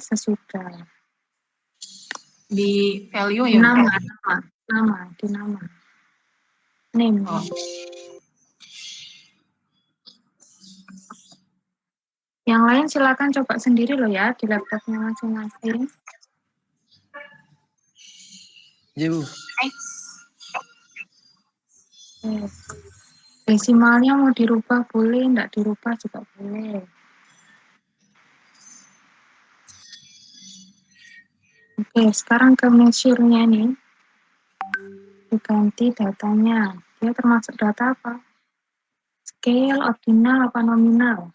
sesudah. Di value ya? Nama, di nama. Name. Oh. Yang lain silakan coba sendiri loh ya di laptopnya masing-masing. Iya, Bu. Desimalnya mau dirubah boleh, enggak dirubah juga boleh. Oke, sekarang ke measure-nya nih. Diganti datanya. Dia termasuk data apa? Scale, ordinal, apa nominal?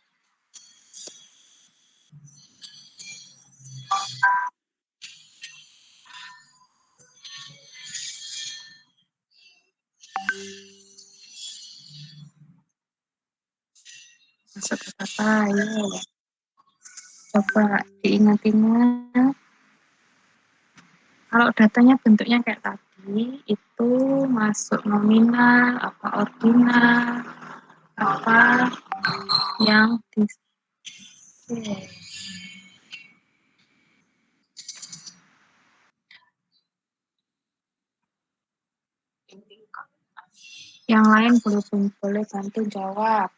Masuk data, ayo. Coba diingat-ingat. Kalau datanya bentuknya kayak tadi, itu masuk nominal, apa ordinal, apa yang di yang lain boleh bantu jawab.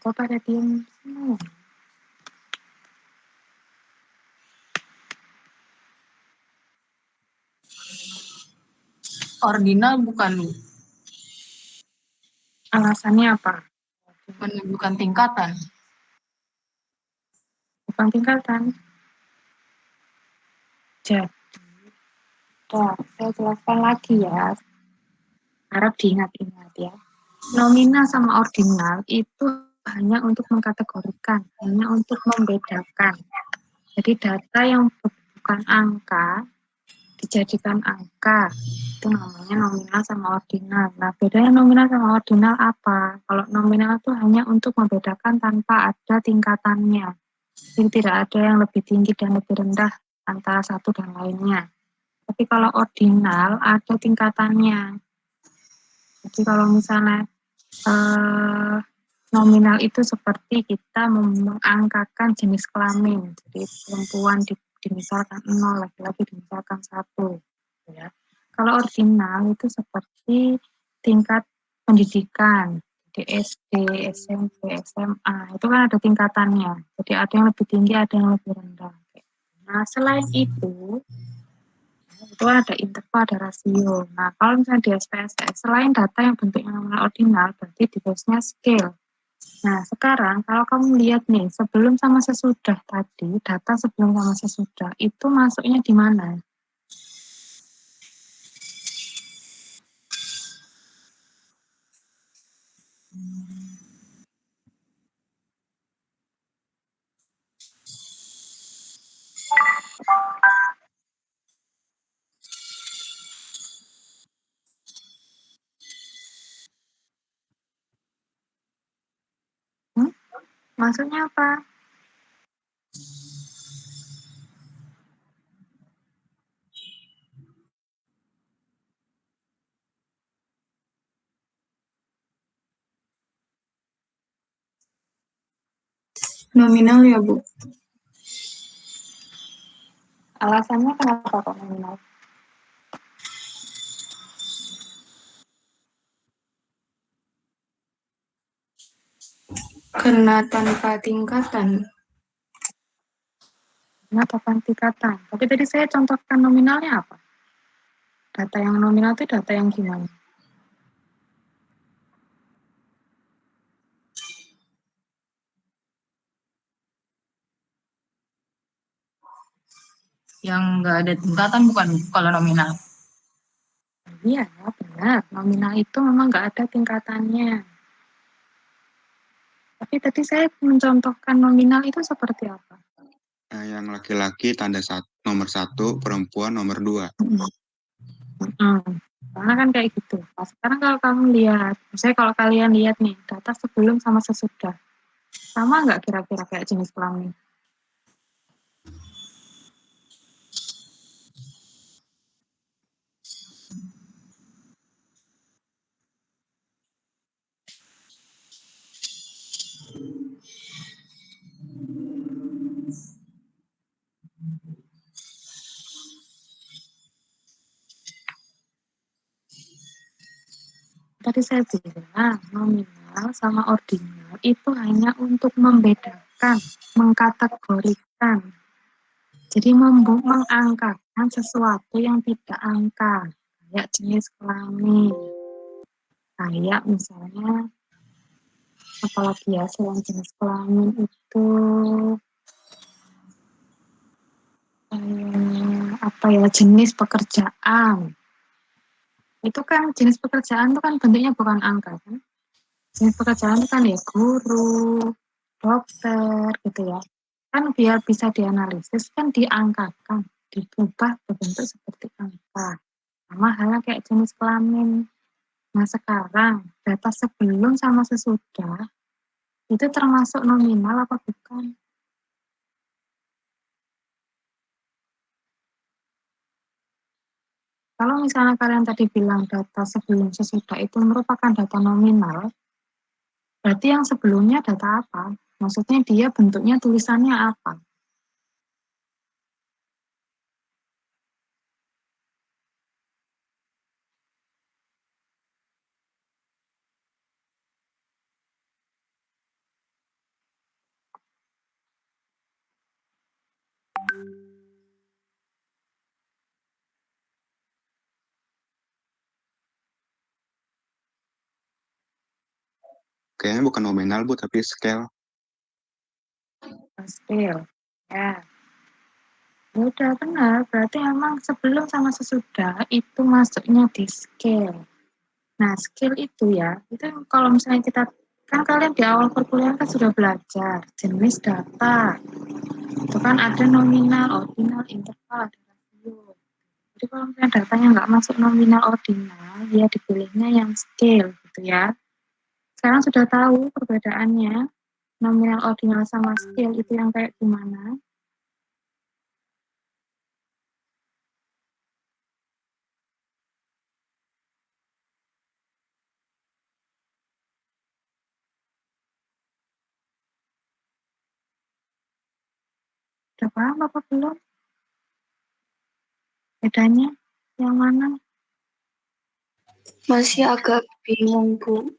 Kok pada diem semua? Ordinal bukan, Bu. Alasannya apa? Menunjukkan tingkatan. Bukan tingkatan. Jadi, saya jelaskan lagi ya. Harap diingat-ingat ya. Nominal sama ordinal itu hanya untuk mengkategorikan, hanya untuk membedakan. Jadi data yang bukan angka dijadikan angka, itu namanya nominal sama ordinal. Nah, bedanya nominal sama ordinal apa? Kalau nominal itu hanya untuk membedakan tanpa ada tingkatannya. Jadi tidak ada yang lebih tinggi dan lebih rendah antara satu dan lainnya. Tapi kalau ordinal ada tingkatannya. Jadi kalau misalnya nominal itu seperti kita mengangkakan jenis kelamin. Jadi perempuan dimisalkan 0, laki-laki dimisalkan 1. Ya. Kalau ordinal itu seperti tingkat pendidikan. Di SD, SMP, SMA, itu kan ada tingkatannya. Jadi ada yang lebih tinggi, ada yang lebih rendah. Nah, selain itu ada interval, ada rasio. Nah, kalau misalnya di SPSS, selain data yang bentuknya nominal ordinal, berarti di base-nya scale. Nah, sekarang kalau kamu lihat nih, sebelum sama sesudah tadi, data sebelum sama sesudah, itu masuknya di mana? Maksudnya apa? Nominal ya, Bu. Alasannya kenapa kok nominal? Karena tanpa tingkatan. Nah, papan tingkatan. Tapi tadi saya contohkan nominalnya apa? Data yang nominal itu data yang gimana? Yang nggak ada tingkatan bukan kalau nominal. Iya, benar. Nominal itu memang nggak ada tingkatannya. Tapi tadi saya mencontohkan nominal itu seperti apa? Yang laki-laki tanda nomor 1, perempuan nomor 2. Karena kan kayak gitu. Nah, sekarang kalau kamu lihat, misalnya kalau kalian lihat nih, data sebelum sama sesudah, sama nggak kira-kira kayak jenis kelamin? Tadi saya bilang nominal sama ordinal itu hanya untuk membedakan, mengkategorikan. Jadi mengangkakan sesuatu yang tidak angka, kayak jenis kelamin. Kayak misalnya, apalagi ya selain jenis kelamin itu, apa ya, jenis pekerjaan. Itu kan jenis pekerjaan itu kan bentuknya bukan angka kan. Jenis pekerjaan itu kan ya guru, dokter gitu ya. Kan biar bisa dianalisis kan diangkakan, diubah berbentuk seperti angka. Sama halnya kayak jenis kelamin. Nah sekarang data sebelum sama sesudah itu termasuk nominal apa bukan? Kalau misalnya kalian tadi bilang data sebelum sesudah itu merupakan data nominal, berarti yang sebelumnya data apa? Maksudnya dia bentuknya tulisannya apa? Kayaknya bukan nominal, Bu, tapi scale. Scale. Ya. Udah benar, berarti emang sebelum sama sesudah itu masuknya di scale. Nah, skill itu ya, itu kalau misalnya kita, kan kalian di awal perkuliahan kan sudah belajar jenis data. Itu kan ada nominal, ordinal, interval, ada rasio. Jadi kalau misalnya datanya nggak masuk nominal, ordinal, ya dipilihnya yang skill gitu ya. Sekarang sudah tahu perbedaannya, nominal, ordinal, sama skill itu yang kayak gimana. Udah paham apa belum? Bedanya yang mana? Masih agak bingung, Bu.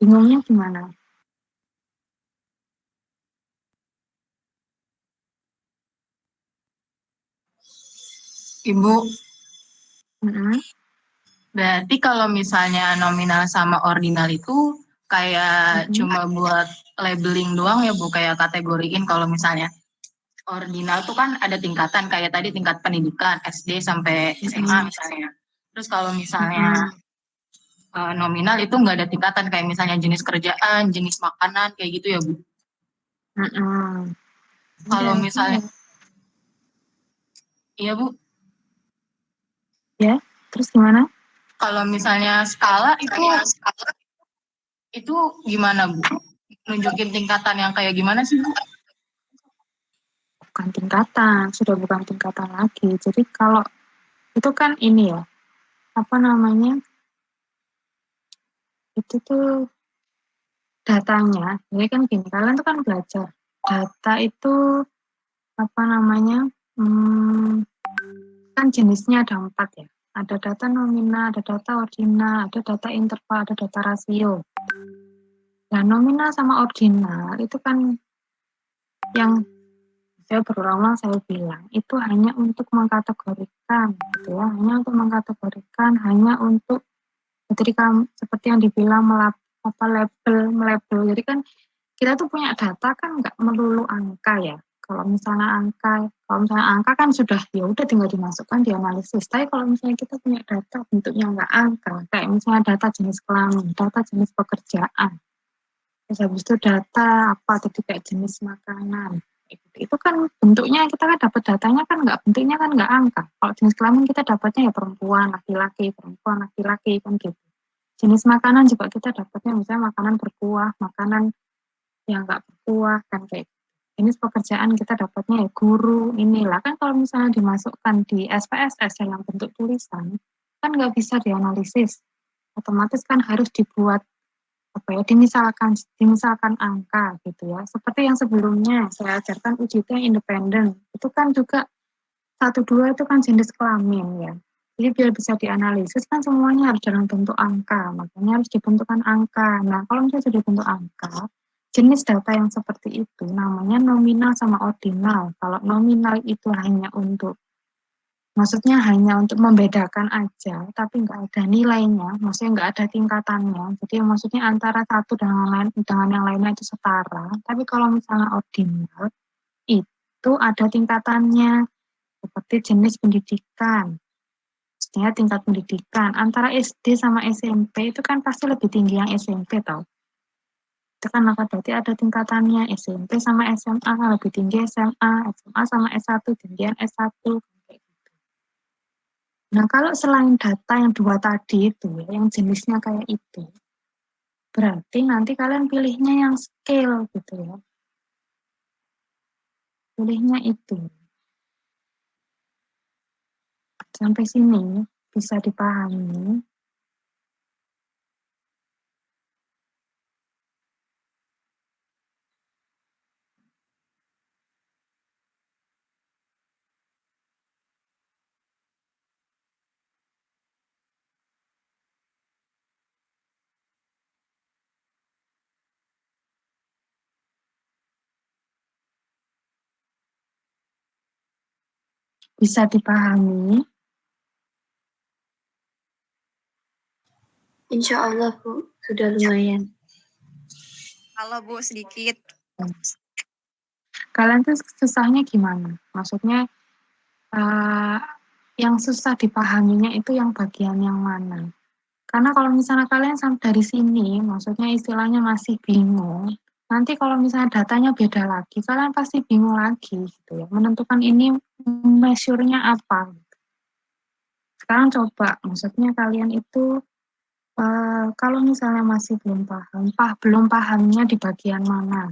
Bingungnya gimana? Ibu, Mm-hmm. berarti kalau misalnya nominal sama ordinal itu kayak cuma buat labeling doang ya Bu, kayak kategoriin kalau misalnya ordinal tuh kan ada tingkatan kayak tadi tingkat pendidikan SD sampai SMA misalnya. Terus kalau misalnya nominal itu nggak ada tingkatan kayak misalnya jenis kerjaan, jenis makanan kayak gitu ya Bu. Kalau misalnya iya Bu, Ya, terus gimana? kalau misalnya skala itu gimana Bu? Nunjukin tingkatan yang kayak gimana sih Bu? Bukan tingkatan, sudah bukan tingkatan lagi. Jadi kalau itu kan ini ya, apa namanya, itu tuh datanya. Jadi kan gini, kalian tuh kan belajar. Data itu apa namanya, kan jenisnya ada 4 ya. Ada data nominal, ada data ordinal, ada data interval, ada data rasio. Nah, nominal sama ordinal itu kan yang saya berulang-ulang saya bilang itu hanya untuk mengkategorikan gitu ya, hanya untuk mengkategorikan, hanya untuk ketika seperti yang dibilang label. Jadi kan kita tuh punya data kan nggak melulu angka ya. Kalau misalnya angka kan sudah ya udah tinggal dimasukkan dianalisis. Tapi kalau misalnya kita punya data bentuknya nggak angka, kayak misalnya data jenis kelamin, data jenis pekerjaan, terus habis itu data apa tadi kayak jenis makanan, itu kan bentuknya kita kan dapat datanya kan nggak, bentuknya kan nggak angka. Kalau jenis kelamin kita dapatnya ya perempuan laki-laki kan gitu. Jenis makanan juga kita dapatnya misalnya makanan berkuah, makanan yang nggak berkuah kan kayak gitu. Jenis pekerjaan kita dapatnya ya guru inilah. Kan kalau misalnya dimasukkan di SPSS dalam bentuk tulisan kan nggak bisa dianalisis, otomatis kan harus dibuat apa ya, dimisalkan angka gitu ya, seperti yang sebelumnya saya ajarkan uji yang independen itu kan juga 1 2 itu kan jenis kelamin ya, Jadi biar bisa dianalisis kan semuanya harus dalam bentuk angka, makanya harus dibentukkan angka. Nah, kalau misalnya sudah dibentuk angka, jenis data yang seperti itu namanya nominal sama ordinal. Kalau nominal itu maksudnya hanya untuk membedakan aja, tapi nggak ada nilainya, maksudnya nggak ada tingkatannya. Jadi maksudnya antara satu dengan yang lainnya itu setara. Tapi kalau misalnya ordinal, itu ada tingkatannya, seperti jenis pendidikan. Maksudnya tingkat pendidikan antara SD sama SMP itu kan pasti lebih tinggi yang SMP tau. Itu kan maka berarti ada tingkatannya, SMP sama SMA lebih tinggi SMA sama S1 tinggian S1. Nah, kalau selain data yang dua tadi itu, yang jenisnya kayak itu, berarti nanti kalian pilihnya yang scale gitu ya. Pilihnya itu. Sampai sini bisa dipahami. Bisa dipahami. Insya Allah Bu, sudah lumayan. Halo Bu, sedikit. Kalian tuh susahnya gimana? Maksudnya yang susah dipahaminya itu yang bagian yang mana? Karena kalau misalnya kalian sampai dari sini, maksudnya istilahnya masih bingung, nanti kalau misalnya datanya beda lagi, kalian pasti bingung lagi gitu ya, menentukan ini measure-nya apa. Sekarang coba, maksudnya kalian itu kalau misalnya masih belum paham, belum pahamnya di bagian mana?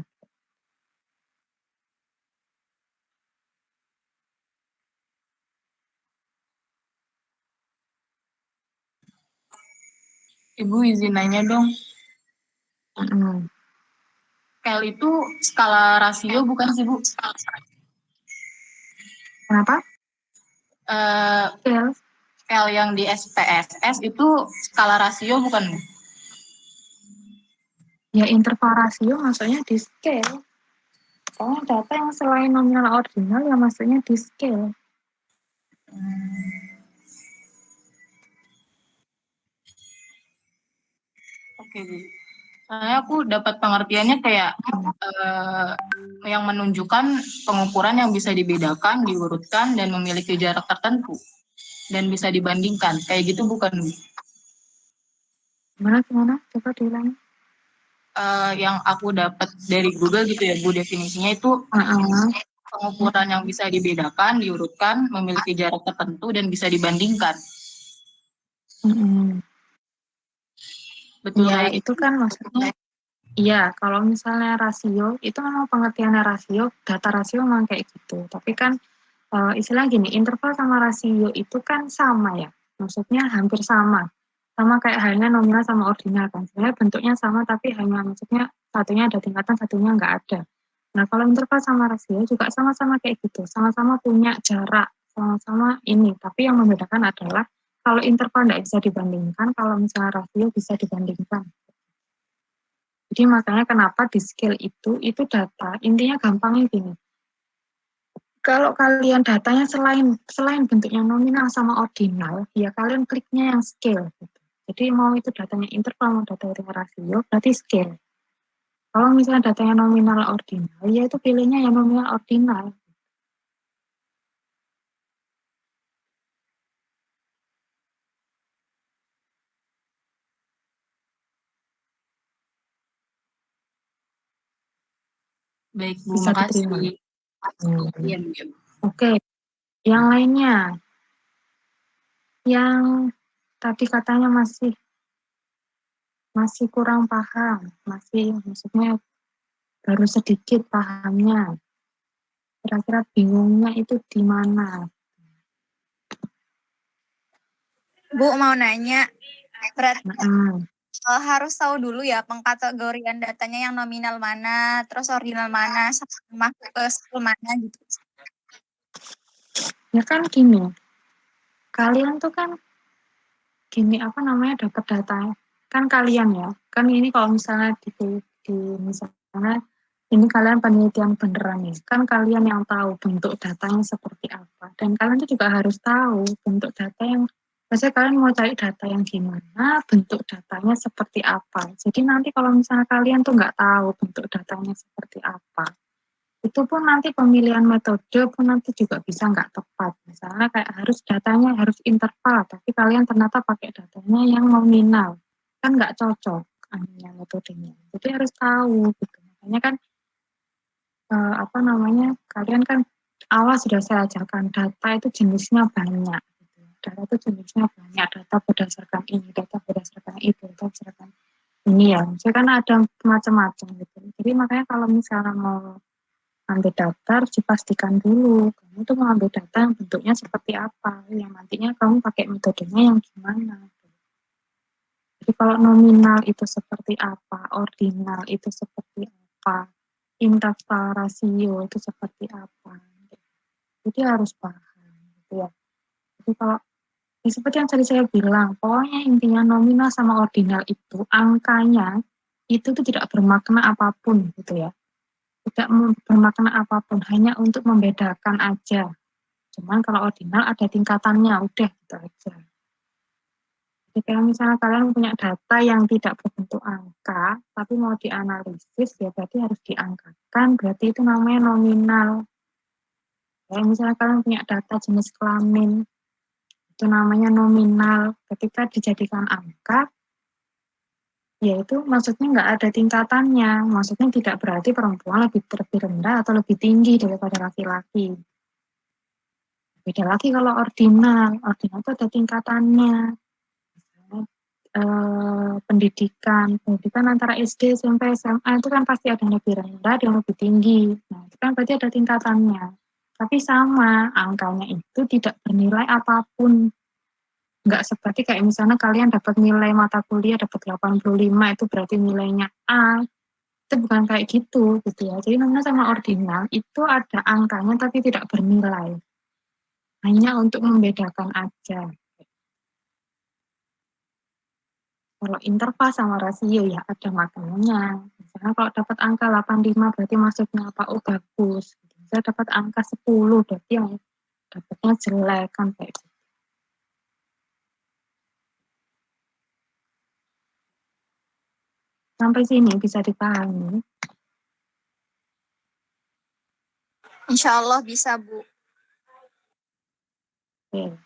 Ibu izin nanya dong. Scale itu skala rasio bukan sih Bu? Kenapa? Scale. Scale yang di SPSS itu skala rasio bukan Bu? Ya interval rasio maksudnya di scale. Soalnya data yang selain nominal ordinal ya maksudnya di scale. Oke Bu. Soalnya aku dapat pengertiannya kayak yang menunjukkan pengukuran yang bisa dibedakan, diurutkan, dan memiliki jarak tertentu. Dan bisa dibandingkan. Kayak gitu bukan Bu? Gimana? Coba diulangi. Yang aku dapat dari Google gitu ya Bu, definisinya itu pengukuran yang bisa dibedakan, diurutkan, memiliki jarak tertentu, dan bisa dibandingkan. Betul Ya, kayak itu kan maksudnya, iya, kalau misalnya rasio, itu memang pengertiannya rasio, data rasio memang kayak gitu. Tapi kan istilah gini, interval sama rasio itu kan sama ya, maksudnya hampir sama. Sama kayak halnya nominal sama ordinal kan. Sebenarnya bentuknya sama, tapi hanya maksudnya satunya ada tingkatan, satunya nggak ada. Nah, kalau interval sama rasio juga sama-sama kayak gitu, sama-sama punya jarak, sama-sama ini. Tapi yang membedakan adalah kalau interval nggak bisa dibandingkan, kalau misalnya rasio bisa dibandingkan. Jadi makanya kenapa di scale itu data, intinya gampangnya gini. Kalau kalian datanya selain bentuknya nominal sama ordinal, ya kalian kliknya yang scale. Gitu. Jadi mau itu datanya interval, mau datanya rasio, berarti scale. Kalau misalnya datanya nominal ordinal, ya itu pilihnya yang nominal ordinal. baik Bu, Bisa makasih. diterima. Iya, Oke, yang lainnya, yang tadi katanya masih kurang paham, maksudnya baru sedikit pahamnya. Kira-kira bingungnya itu di mana? Bu mau nanya, berarti harus tahu dulu ya pengkategorian datanya yang nominal mana, terus ordinal mana, sama ke scale mana gitu. Ya kan gini, kalian tuh kan gini dapat data kan kalian ya kan ini kalau misalnya di misalnya ini kalian penelitian beneran nih kan kalian yang tahu bentuk datanya seperti apa dan kalian tuh juga harus tahu bentuk data yang maksudnya kalian mau cari data yang gimana bentuk datanya seperti apa jadi nanti kalau misalnya kalian tuh nggak tahu bentuk datanya seperti apa itu pun nanti pemilihan metode pun nanti juga bisa nggak tepat. Misalnya kayak datanya harus interval, tapi kalian ternyata pakai datanya yang nominal. Kan nggak cocok metodenya. Jadi harus tahu gitu. Makanya kan kalian kan awal sudah saya ajarkan data itu jenisnya banyak. Gitu. Data itu jenisnya banyak. Data berdasarkan ini, data berdasarkan itu, data berdasarkan ini ya. Jadi kan ada macam-macam gitu. Jadi makanya kalau misalnya mau ambil data harus dipastikan dulu kamu tuh mau ambil data yang bentuknya seperti apa yang nantinya kamu pakai metodenya yang gimana jadi kalau nominal itu seperti apa ordinal itu seperti apa interval rasio itu seperti apa jadi harus paham gitu ya jadi kalau seperti yang tadi saya bilang pokoknya intinya nominal sama ordinal itu angkanya itu tuh tidak bermakna apapun gitu ya tidak bermakna apapun, hanya untuk membedakan aja. Cuman kalau ordinal ada tingkatannya, udah gitu aja. Jadi kalau misalnya kalian punya data yang tidak berbentuk angka, tapi mau dianalisis, ya berarti harus diangkakan, berarti itu namanya nominal. Kalau misalnya kalian punya data jenis kelamin, itu namanya nominal. Ketika dijadikan angka, ya itu maksudnya nggak ada tingkatannya. Maksudnya tidak berarti perempuan lebih rendah atau lebih tinggi daripada laki-laki. Beda lagi kalau ordinal. Ordinal itu ada tingkatannya. Pendidikan antara SD, SMP, SMA itu kan pasti ada yang lebih rendah, ada yang lebih tinggi. Nah, itu kan berarti ada tingkatannya. Tapi sama, angkanya itu tidak bernilai apapun. Nggak seperti kayak misalnya kalian dapat nilai mata kuliah dapat 85 itu berarti nilainya A. Itu bukan kayak gitu ya. Jadi namanya sama ordinal itu ada angkanya tapi tidak bernilai. Hanya untuk membedakan aja. Kalau interval sama rasio ya ada maknanya. Misalnya kalau dapat angka 85 berarti maksudnya apa? Oh bagus. Saya dapat angka 10 berarti yang dapatnya jelek kan kayak gitu. Sampai sini bisa dipahami? Insya Allah bisa, Bu. Oke.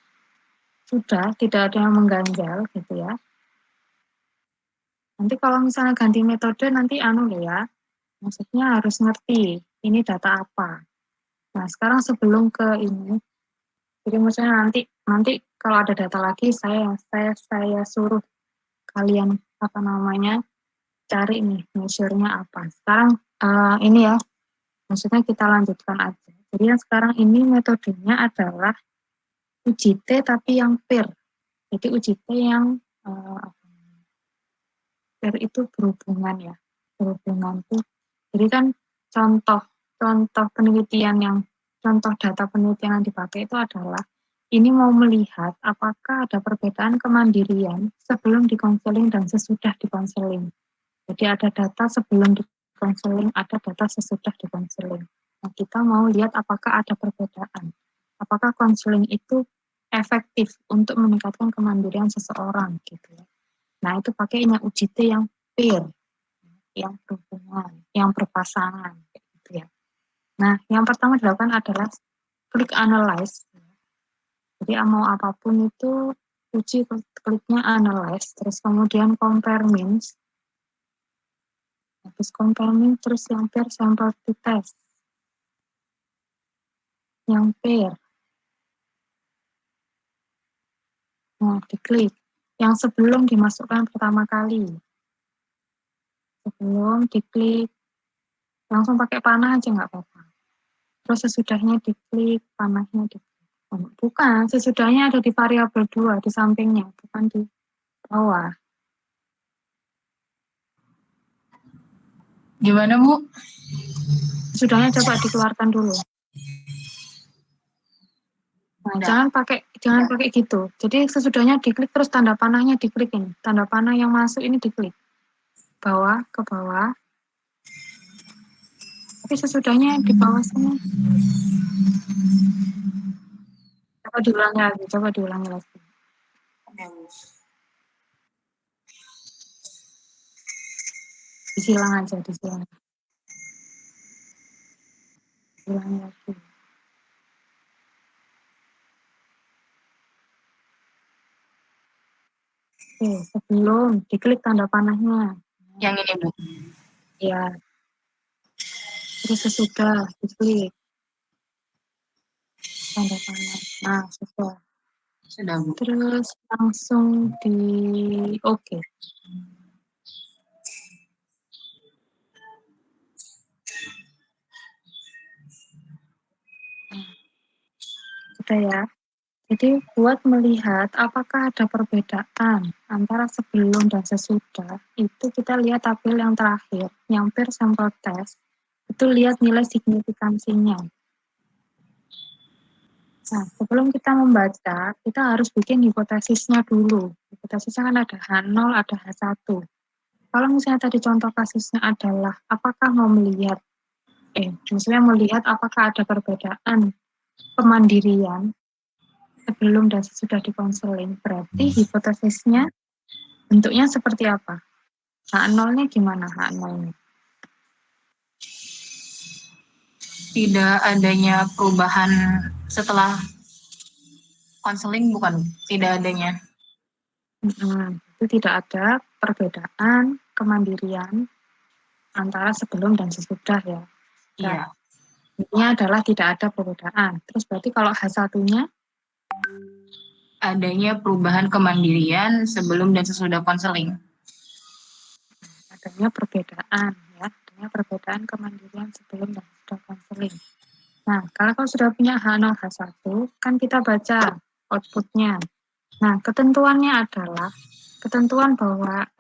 Sudah, tidak ada yang mengganjal gitu ya. Nanti kalau misalnya ganti metode nanti ya. Maksudnya harus ngerti ini data apa. Nah, sekarang sebelum ke ini, jadi maksudnya nanti kalau ada data lagi saya suruh kalian cari nih measure-nya apa. Sekarang ini ya, maksudnya kita lanjutkan aja. Jadi yang sekarang ini metodenya adalah UJT tapi yang pair. Jadi UJT yang pair itu berhubungan ya. Berhubungan tuh. Jadi kan contoh data penelitian yang dipakai itu adalah ini mau melihat apakah ada perbedaan kemandirian sebelum dikonseling dan sesudah dikonseling. Jadi ada data sebelum dikonseling, ada data sesudah dikonseling. Nah, kita mau lihat apakah ada perbedaan. Apakah konseling itu efektif untuk meningkatkan kemandirian seseorang gitu ya. Nah, itu pakainya UJT yang pair, yang berhubungan, yang berpasangan gitu ya. Nah, yang pertama dilakukan adalah klik analyze. Jadi mau apapun itu uji kliknya analyze, terus kemudian compare means, habis compare means terus yang pair sample to test, yang pair. Nah, diklik. Yang sebelum dimasukkan pertama kali. Sebelum diklik, langsung pakai panah aja nggak apa-apa. Terus sesudahnya diklik, panahnya diklik. Bukan, sesudahnya ada di variabel 2, di sampingnya, bukan di bawah. Gimana, Bu? Sesudahnya coba dikeluarkan dulu. Nah, jangan pakai gitu. Jadi sesudahnya diklik terus tanda panahnya diklik ini. Tanda panah yang masuk ini diklik. Bawah ke bawah. Tapi sesudahnya di bawah sini. Coba diulangi lagi. Disilang aja. Ulangi lagi. Oke, sebelum diklik tanda panahnya. Yang ini, Bu. Ya. Terus sesudah diklik tanda panah. Nah, sudah. Sudah, Bu. Terus langsung di oke. Sudah ya. Jadi buat melihat apakah ada perbedaan antara sebelum dan sesudah, itu kita lihat tabel yang terakhir, yang per sampel test, itu lihat nilai signifikansinya. Nah, sebelum kita membaca, kita harus bikin hipotesisnya dulu. Hipotesisnya kan ada H0, ada H1. Kalau misalnya tadi contoh kasusnya adalah, apakah mau melihat apakah ada perbedaan kemandirian sebelum dan sesudah dikonseling, berarti hipotesisnya bentuknya seperti apa? H0-nya gimana H0-nya? Tidak adanya perubahan setelah konseling, bukan? Tidak adanya. Itu tidak ada perbedaan kemandirian antara sebelum dan sesudah ya. Iya. Ini adalah tidak ada perbedaan. Terus berarti kalau H1-nya? Adanya perubahan kemandirian sebelum dan sesudah konseling. Adanya perbedaan ya. Adanya perbedaan kemandirian sebelum dan sesudah konseling. Nah, kalau sudah punya H0, H1, kan kita baca outputnya. Nah, ketentuannya adalah ketentuan bahwa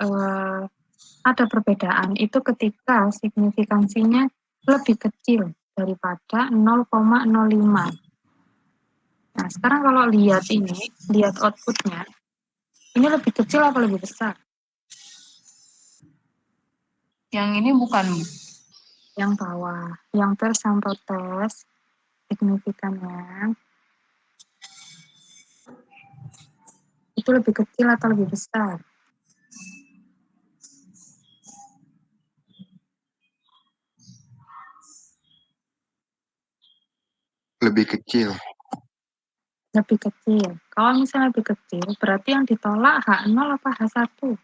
ada perbedaan itu ketika signifikansinya lebih kecil daripada 0,05. Nah, sekarang kalau lihat outputnya, ini lebih kecil apa lebih besar? Yang ini bukan, Bu. Yang bawah, yang per sampel test, signifikannya, itu lebih kecil atau lebih besar? Lebih kecil. Lebih kecil. Kalau misalnya lebih kecil, berarti yang ditolak H0 apa H1?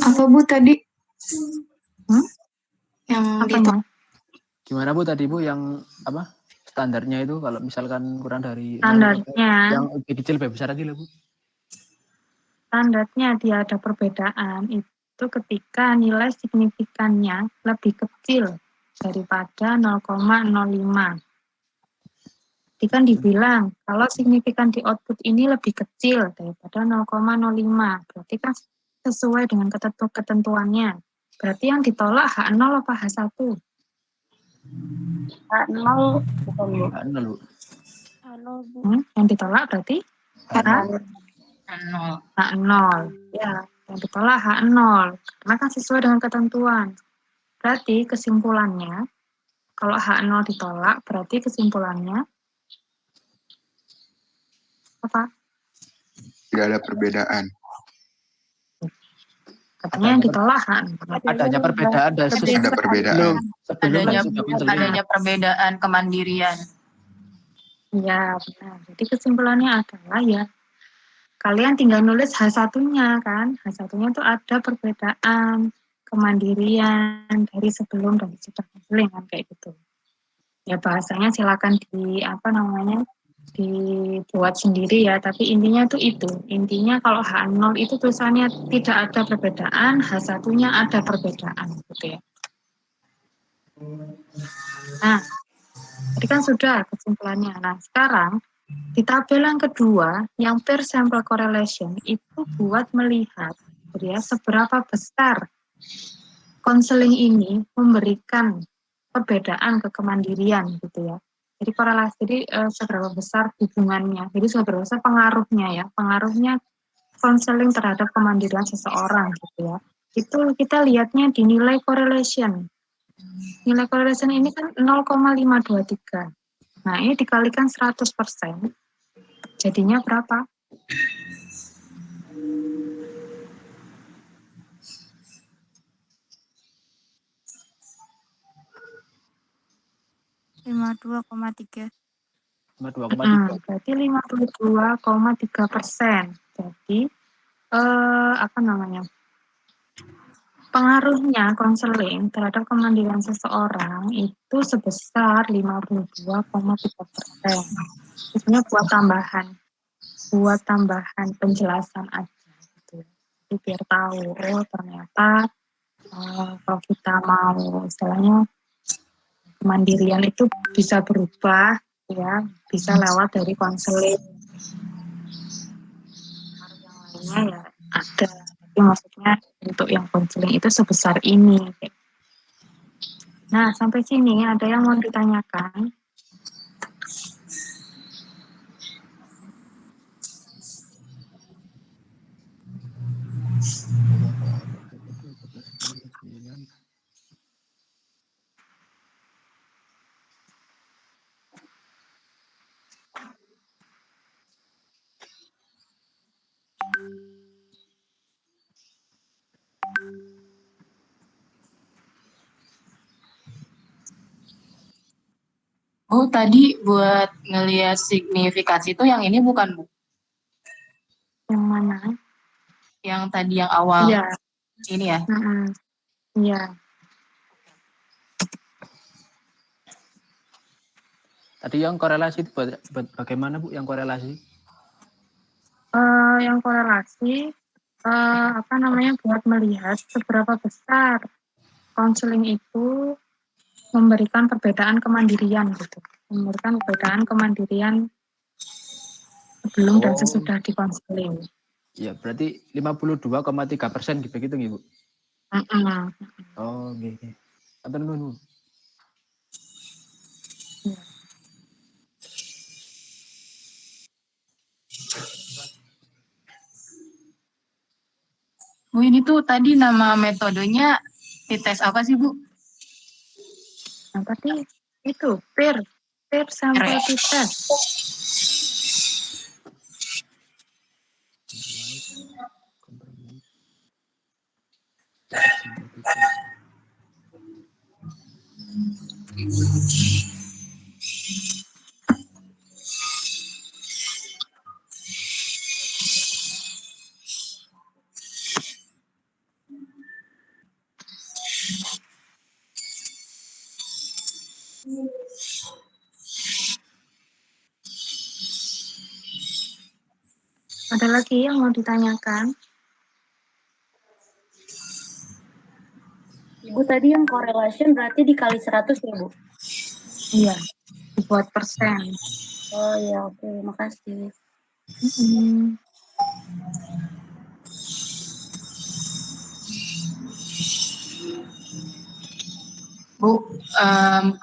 Apa, Bu, tadi? Yang apanya? Gimana, Bu, tadi, Bu, yang apa? Standarnya itu kalau misalkan kurang dari standarnya yang lebih kecil lebih besar lagi, Bu. Standarnya dia ada perbedaan itu ketika nilai signifikannya lebih kecil daripada 0,05. Jadi kan dibilang kalau signifikan di output ini lebih kecil daripada 0,05, berarti kan sesuai dengan ketentuannya. Berarti yang ditolak H0 apa H1? H0 bukan, Bu. H0, Bu. Yang ditolak berarti H0. H0. Ya, yang ditolak H0. Karena kan sesuai dengan ketentuan. Berarti kesimpulannya, kalau H0 ditolak, berarti kesimpulannya apa? Tidak ada perbedaan. Katanya yang ditolak H0. Adanya perbedaan dan Ada perbedaan. Adanya perbedaan kemandirian. Iya, benar. Jadi kesimpulannya adalah ya, kalian tinggal nulis H1-nya kan. H1-nya itu ada perbedaan kemandirian dari sebelum dan sesudah konseling kan kayak gitu. Ya bahasanya silakan dibuat sendiri ya, tapi intinya itu. Intinya kalau H0 itu tulisannya tidak ada perbedaan, H1-nya ada perbedaan gitu ya. Nah, Tadi kan sudah kesimpulannya. Nah, sekarang di tabel yang kedua, yang pair sample correlation itu buat melihat ya, seberapa besar konseling ini memberikan perbedaan ke kemandirian gitu ya. Jadi korelasi, jadi seberapa besar hubungannya, jadi seberapa besar pengaruhnya ya, pengaruhnya konseling terhadap kemandirian seseorang gitu ya. Itu kita lihatnya di nilai correlation. Nilai correlation ini kan 0,523. Nah, ini dikalikan 100%, jadinya berapa? (52,3). 52,3. Berarti 52,3%. Jadi apa namanya? Pengaruhnya konseling terhadap kemandirian seseorang itu sebesar 52,3%. Sebenarnya buat tambahan penjelasan aja gitu. Jadi biar tahu, oh ternyata kalau kita mau istilahnya kemandirian itu bisa berubah ya, bisa lewat dari konseling. Yang lainnya ya ada, tapi maksudnya untuk yang konseling itu sebesar ini. Nah, sampai sini ada yang mau ditanyakan? Bu, tadi buat ngelihat signifikasi itu yang ini bukan, Bu? Yang mana? Yang tadi yang awal. Iya. Ini ya? Iya. Tadi yang korelasi itu bagaimana Bu yang korelasi? Yang korelasi apa namanya buat melihat seberapa besar konseling itu memberikan perbedaan kemandirian gitu, memberikan perbedaan kemandirian sebelum dan sesudah di konseling. Ya berarti 52,3% gitu Bu. Oh gitu. Atau nunggu. Bu, ini tuh tadi nama metodenya tes apa sih, Bu? Nah, tadi itu pair sample test. Ada lagi yang mau ditanyakan? Ibu tadi yang correlation berarti dikali 100 ya, Bu? Iya, dibuat persen. Oh ya, oke, makasih. Bu,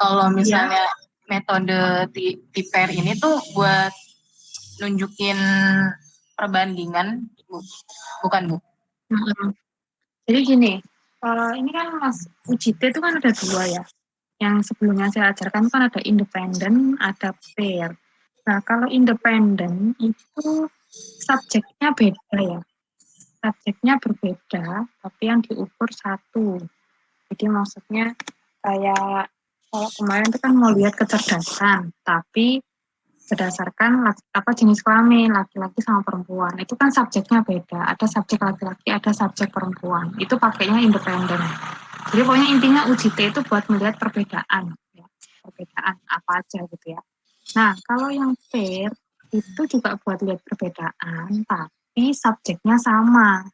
kalau misalnya metode pair ini tuh buat nunjukin perbandingan, Bu. Bukan, Bu? Jadi gini, ini kan Mas UJT itu kan ada dua ya. Yang sebelumnya saya ajarkan kan ada independen, ada pair. Nah, kalau independen itu subjeknya beda ya. Subjeknya berbeda, tapi yang diukur satu. Jadi maksudnya kayak kalau kemarin itu kan mau lihat kecerdasan, tapi berdasarkan jenis kelamin laki-laki sama perempuan, itu kan subjeknya beda, ada subjek laki-laki, ada subjek perempuan, itu pakainya independen. Jadi pokoknya intinya UJT itu buat melihat perbedaan ya. Perbedaan apa aja gitu ya. Nah kalau yang pair itu juga buat lihat perbedaan tapi subjeknya sama.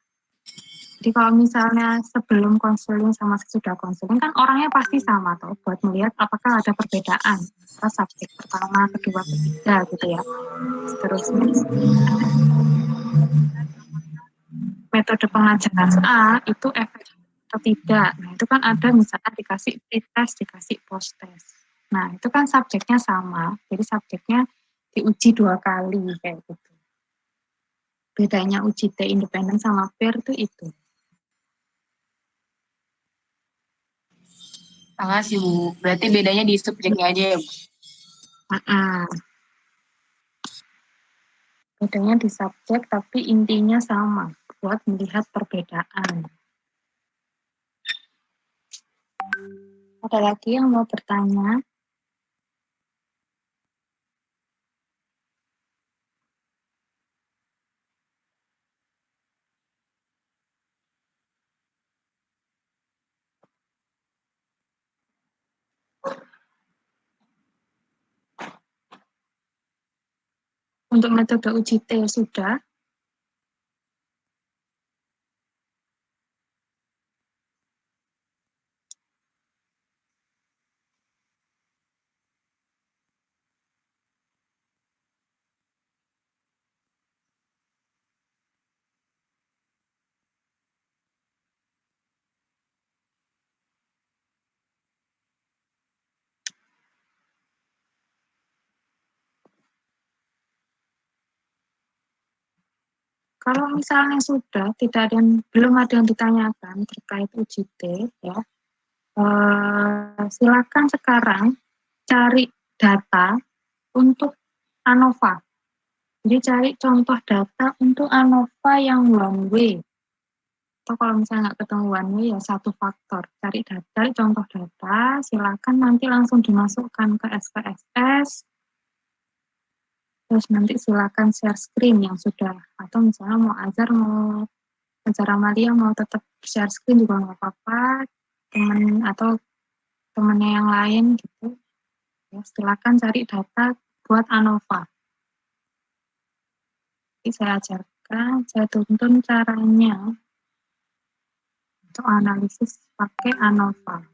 Jadi Jadi kalau misalnya sebelum konseling sama sesudah konseling kan orangnya pasti sama toh, buat melihat apakah ada perbedaan antara subjek pertama, kedua, ketiga gitu ya. Seterusnya metode pengajaran A itu efektif atau tidak. Nah itu kan ada misalnya dikasih pre-test, dikasih post-test. Nah itu kan subjeknya sama, jadi subjeknya diuji 2 kali kayak gitu. Bedanya uji T independen sama peer itu. Makasih Bu. Berarti bedanya di subjeknya aja ya Bu? Bedanya di subjek tapi intinya sama, buat melihat perbedaan. Ada lagi yang mau bertanya? Untuk metode uji T sudah. Kalau misalnya sudah tidak ada belum ada yang ditanyakan terkait uji T, ya, silakan sekarang cari data untuk ANOVA. Jadi cari contoh data untuk ANOVA yang one way. Atau kalau misalnya nggak ketemu one way ya satu faktor. Cari contoh data, silakan nanti langsung dimasukkan ke SPSS. Terus nanti silakan share screen yang sudah, atau misalnya mau ajar Amalia mau tetap share screen juga nggak apa-apa, teman atau temennya yang lain gitu, ya silakan cari data buat ANOVA. Jadi saya ajarkan, saya tuntun caranya untuk analisis pakai ANOVA.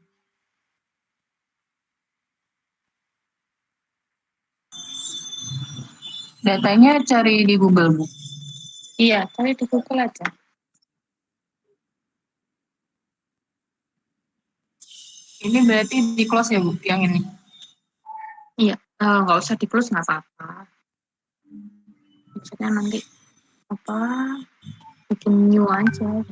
Datanya cari di Google Bu? Iya, cari di Google aja. Ini berarti di close ya Bu, yang ini? Iya, nggak usah di close nggak apa-apa. Maksudnya nanti bikin new aja.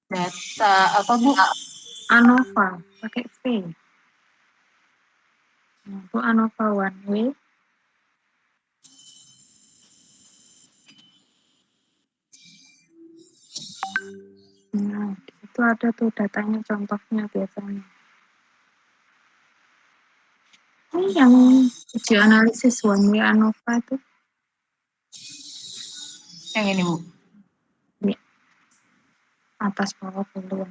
Data apa Bu? ANOVA pakai V. Nah, itu ANOVA one way. Nah, itu ada tuh datanya, contohnya biasanya. Ini yang uji analisis one way ANOVA itu. Yang ini Bu? Ya, atas bawah dulu.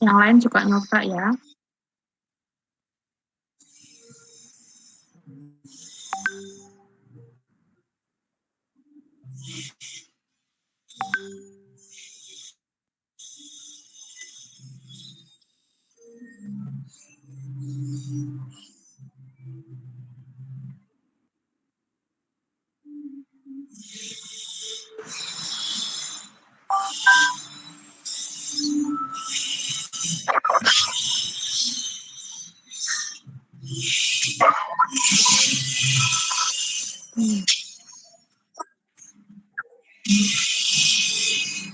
Yang lain juga ANOVA ya.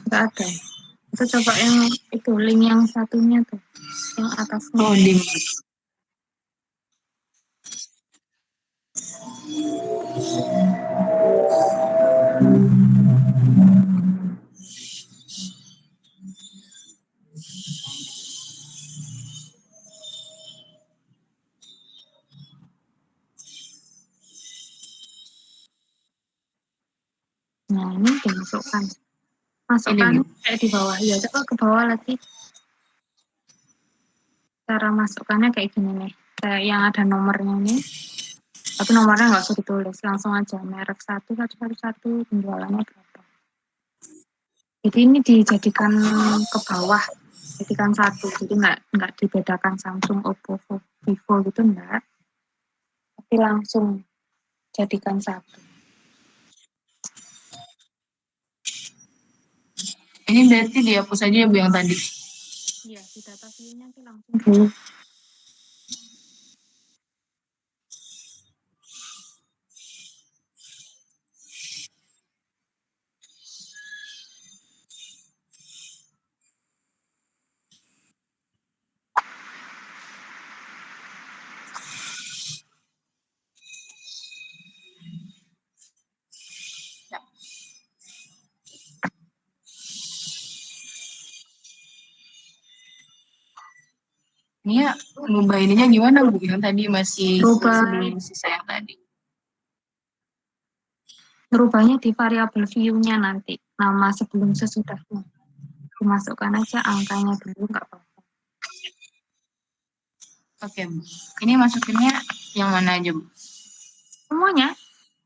Nggak ada. Itu coba yang itu link yang satunya tuh, yang atasnya. Oh, di Nah, ini dimasukkan. Masukkan kayak di bawah. Ya, coba ke bawah lagi. Cara masukkannya kayak gini nih. Kayak yang ada nomornya nih. Tapi nomornya nggak usah ditulis. Langsung aja. Merek 1, penjualannya berapa. Jadi ini dijadikan ke bawah. Jadikan 1. Jadi nggak dibedakan Samsung, Oppo, Vivo gitu enggak. Tapi langsung jadikan 1. Ini berarti dihapus aja ya Bu yang tadi? Iya, di data view-nya sih langsung dulu. Ini ya, ngubah ininya gimana Bu? Yang tadi masih sebelum sisa yang tadi. Merubahnya di variabel view-nya nanti. Nama sebelum sesudahnya. Dimasukkan aja angkanya dulu, nggak apa-apa. Oke Bu. Ini masukinnya yang mana aja Bu? Semuanya.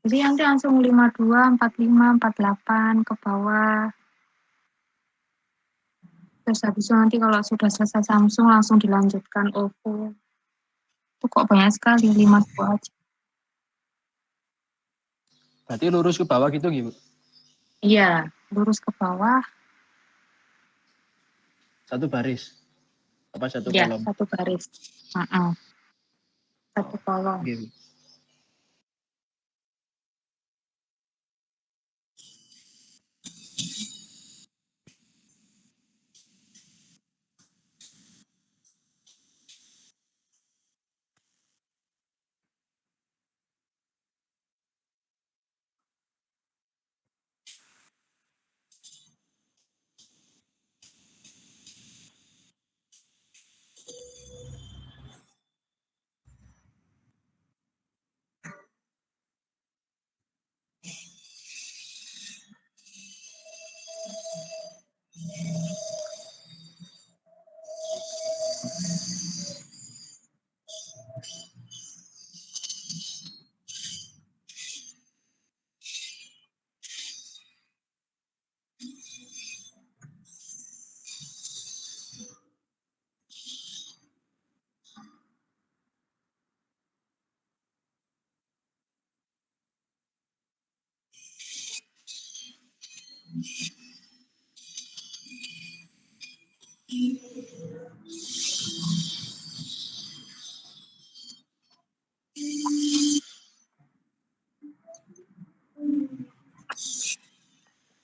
Jadi nanti langsung 52, 45, 48 ke bawah. Terus habis itu nanti kalau sudah selesai Samsung langsung dilanjutkan Oppo. Itu kok banyak sekali, 52 aja. Berarti lurus ke bawah gitu gitu? Iya, lurus ke bawah. Satu baris? Apa satu Ya, kolom? satu baris. Satu kolom. Gitu.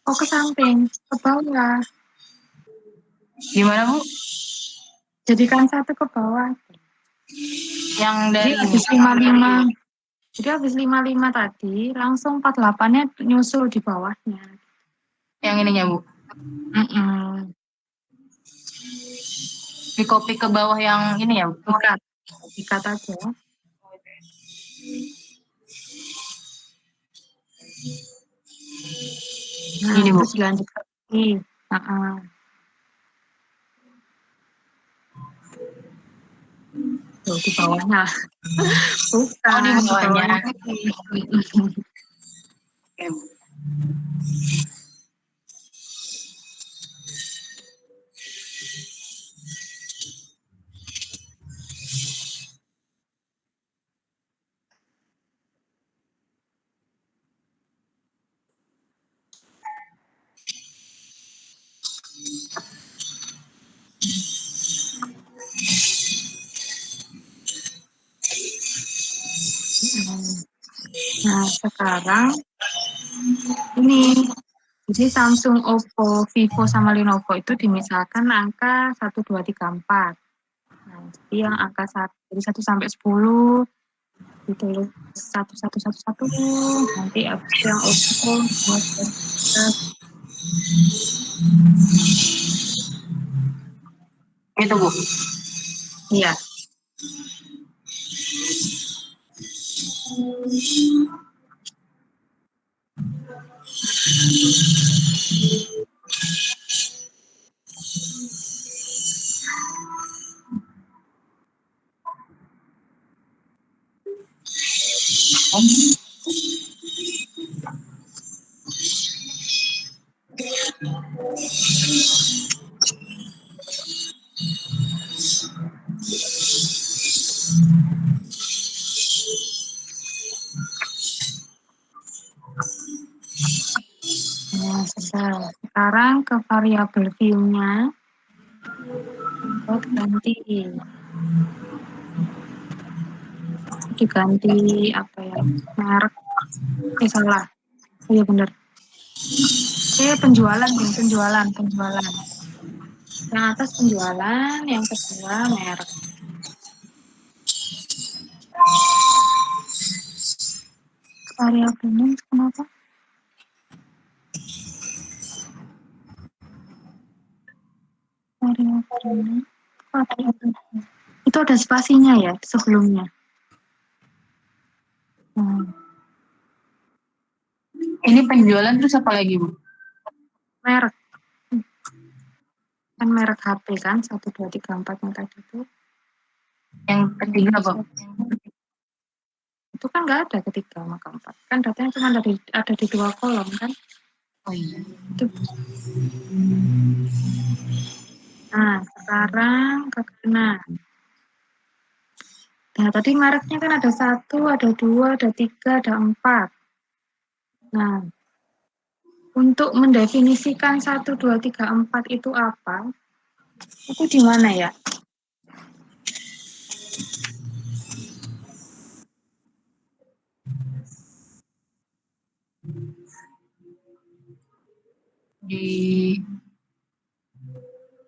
Oh, ke samping, ke bawah. Gimana Bu? Jadikan satu ke bawah. Yang dari Jadi habis 55. Jadi habis 55 tadi, langsung 48-nya nyusul di bawahnya. Yang ininya Bu? Di copy ke bawah yang ini ya Bu? Ikat aja. Nah, ini Bu. terus dilanjutkan lagi. Tuh, di bawahnya. Bukan, Oh, di bawahnya. Oke, Bu. Nah, sekarang ini. Jadi Samsung, Oppo, Vivo, sama Lenovo itu dimisalkan angka 1, 2, 3, 4. Nah, jadi yang angka 1, dari 1 sampai 10, ditulis 1, 1, 1, 1. Nanti habis itu yang Oppo, 2, 3. Itu Bu. Iya. Nah, sudah. Sekarang ke variabel view-nya. Diganti apa ya? Merek. Salah. Iya benar. Penjualan. Yang atas penjualan, yang kedua merek. Variabelnya kenapa? Variabelnya. Itu ada spasinya ya sebelumnya. Ini penjualan terus apa lagi, Bu? Merek. Kan merek HP kan 1, 2, 3, 4 yang tadi itu. Yang ketiga apa? Itu kan nggak ada ketiga sama keempat. Kan datanya cuma ada di 2 kolom kan. Oh iya. Itu. Nah, sekarang ke keenam. Nah, tadi mereknya kan ada 1, ada 2, ada 3, ada 4. Nah, untuk mendefinisikan 1, 2, 3, 4 itu apa? Itu di mana ya?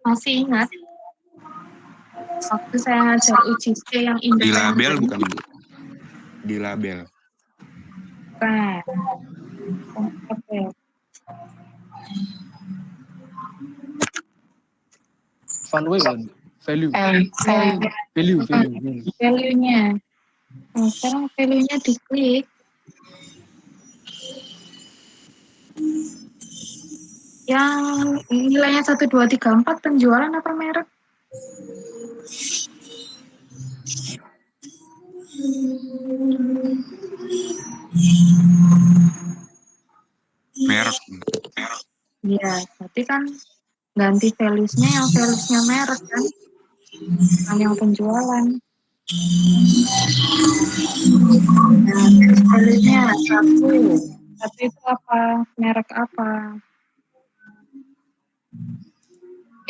Masih ingat? Waktu saya ngajar uji C yang independen. Di label bukan, Bu? Di label. Bukan. Oke. Value-nya. Nah, sekarang value-nya diklik. Yang nilainya 1, 2, 3, 4 penjualan apa merek? Merek. Iya, berarti kan ganti values-nya yang values-nya merek kan? Bukan yang penjualan. Nah, values-nya 1. 1 itu apa? Merek apa?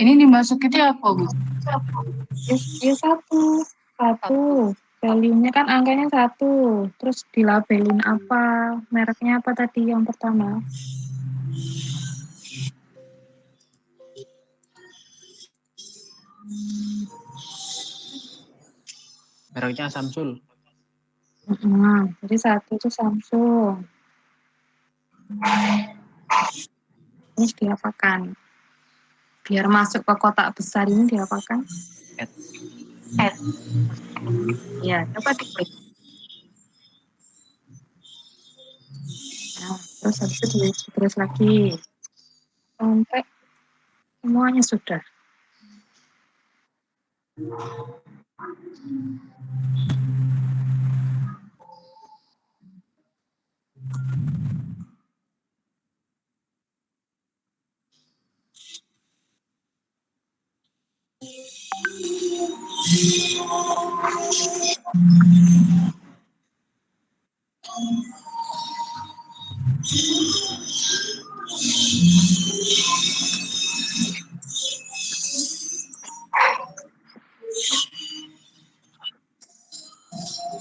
Ini dimasukinnya apa, Bu? Ya 1. Value-nya kan angkanya 1. Terus dilabelin apa? Mereknya apa tadi yang pertama? Mereknya Samsul. Jadi 1 itu Samsung. Terus diapakan? Biar masuk ke kotak besar ini diapakan? Add. Ya, coba diklik. Nah, terus habis itu ditulis lagi. Sampai semuanya sudah.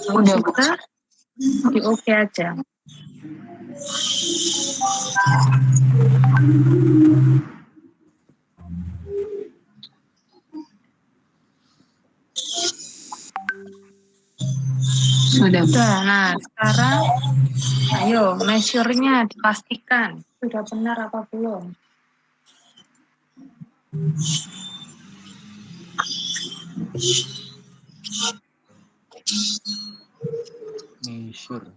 Udah sudah, di oke aja. Sudah. Nah, sekarang ayo measure-nya dipastikan sudah benar apa belum. Measure.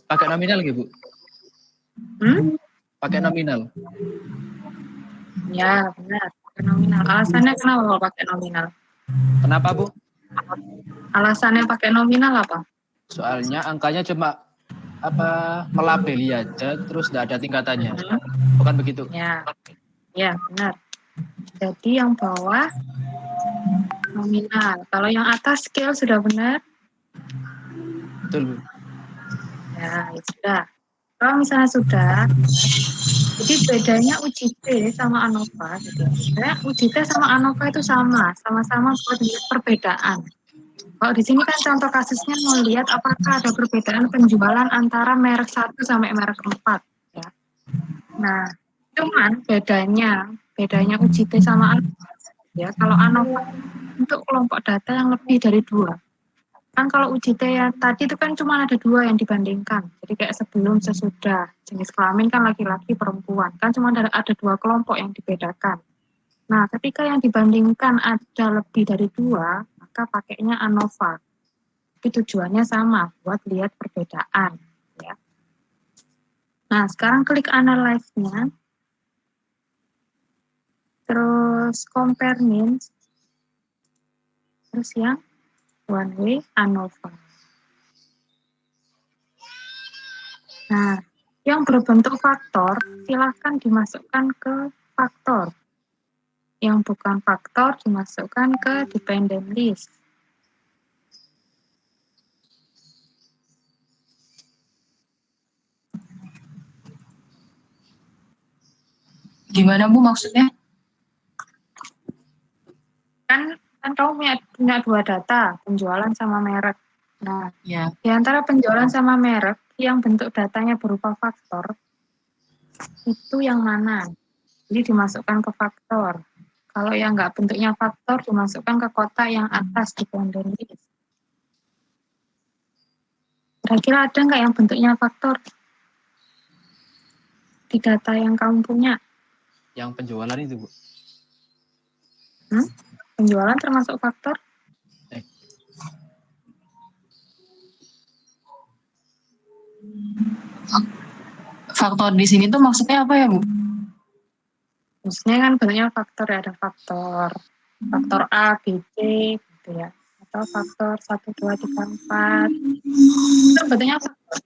Pakai nominal gitu, Bu? Pakai nominal. Ya, benar. Pakai nominal. Alasannya kenapa pakai nominal? Kenapa, Bu? Alasannya pakai nominal apa? Soalnya angkanya cuma melabeli aja, terus tidak ada tingkatannya. Bukan begitu? Ya, benar. Jadi yang bawah nominal. Kalau yang atas scale sudah benar? Betul, Bu. Ya sudah. Kalau misalnya sudah, jadi bedanya UJT sama ANOVA gitu ya. Sebenarnya UJT sama ANOVA itu sama-sama buat lihat perbedaan. Kalau di sini kan contoh kasusnya mau lihat apakah ada perbedaan penjualan antara merek 1 sampai merek 4 ya. Nah, cuman bedanya UJT sama ANOVA ya. Kalau ANOVA untuk kelompok data yang lebih dari 2. Kan kalau UJT ya tadi itu kan cuma ada 2 yang dibandingkan. Jadi kayak sebelum sesudah jenis kelamin kan laki-laki perempuan. Kan cuma ada 2 kelompok yang dibedakan. Nah, ketika yang dibandingkan ada lebih dari 2, maka pakainya ANOVA. Tapi tujuannya sama, buat lihat perbedaan. Ya. Nah, sekarang klik analyze-nya. Terus compare means. Terus yang one way ANOVA. Nah, yang berbentuk faktor, silakan dimasukkan ke faktor. Yang bukan faktor, dimasukkan ke dependent list. Gimana Bu maksudnya? Kan kamu punya 2 data, penjualan sama merek. Nah, Ya. di antara penjualan sama merek, yang bentuk datanya berupa faktor, itu yang mana? Jadi dimasukkan ke faktor. Kalau yang nggak bentuknya faktor, dimasukkan ke kotak yang atas dependent list. Kira-kira ada nggak yang bentuknya faktor? Di data yang kamu punya. Yang penjualan itu, Bu. Penjualan termasuk faktor? Faktor di sini tuh maksudnya apa ya, Bu? Maksudnya kan bentuknya faktor ya, ada faktor A, B, C gitu ya. Atau faktor 1, 2, 3, 4. Itu bentuknya faktor.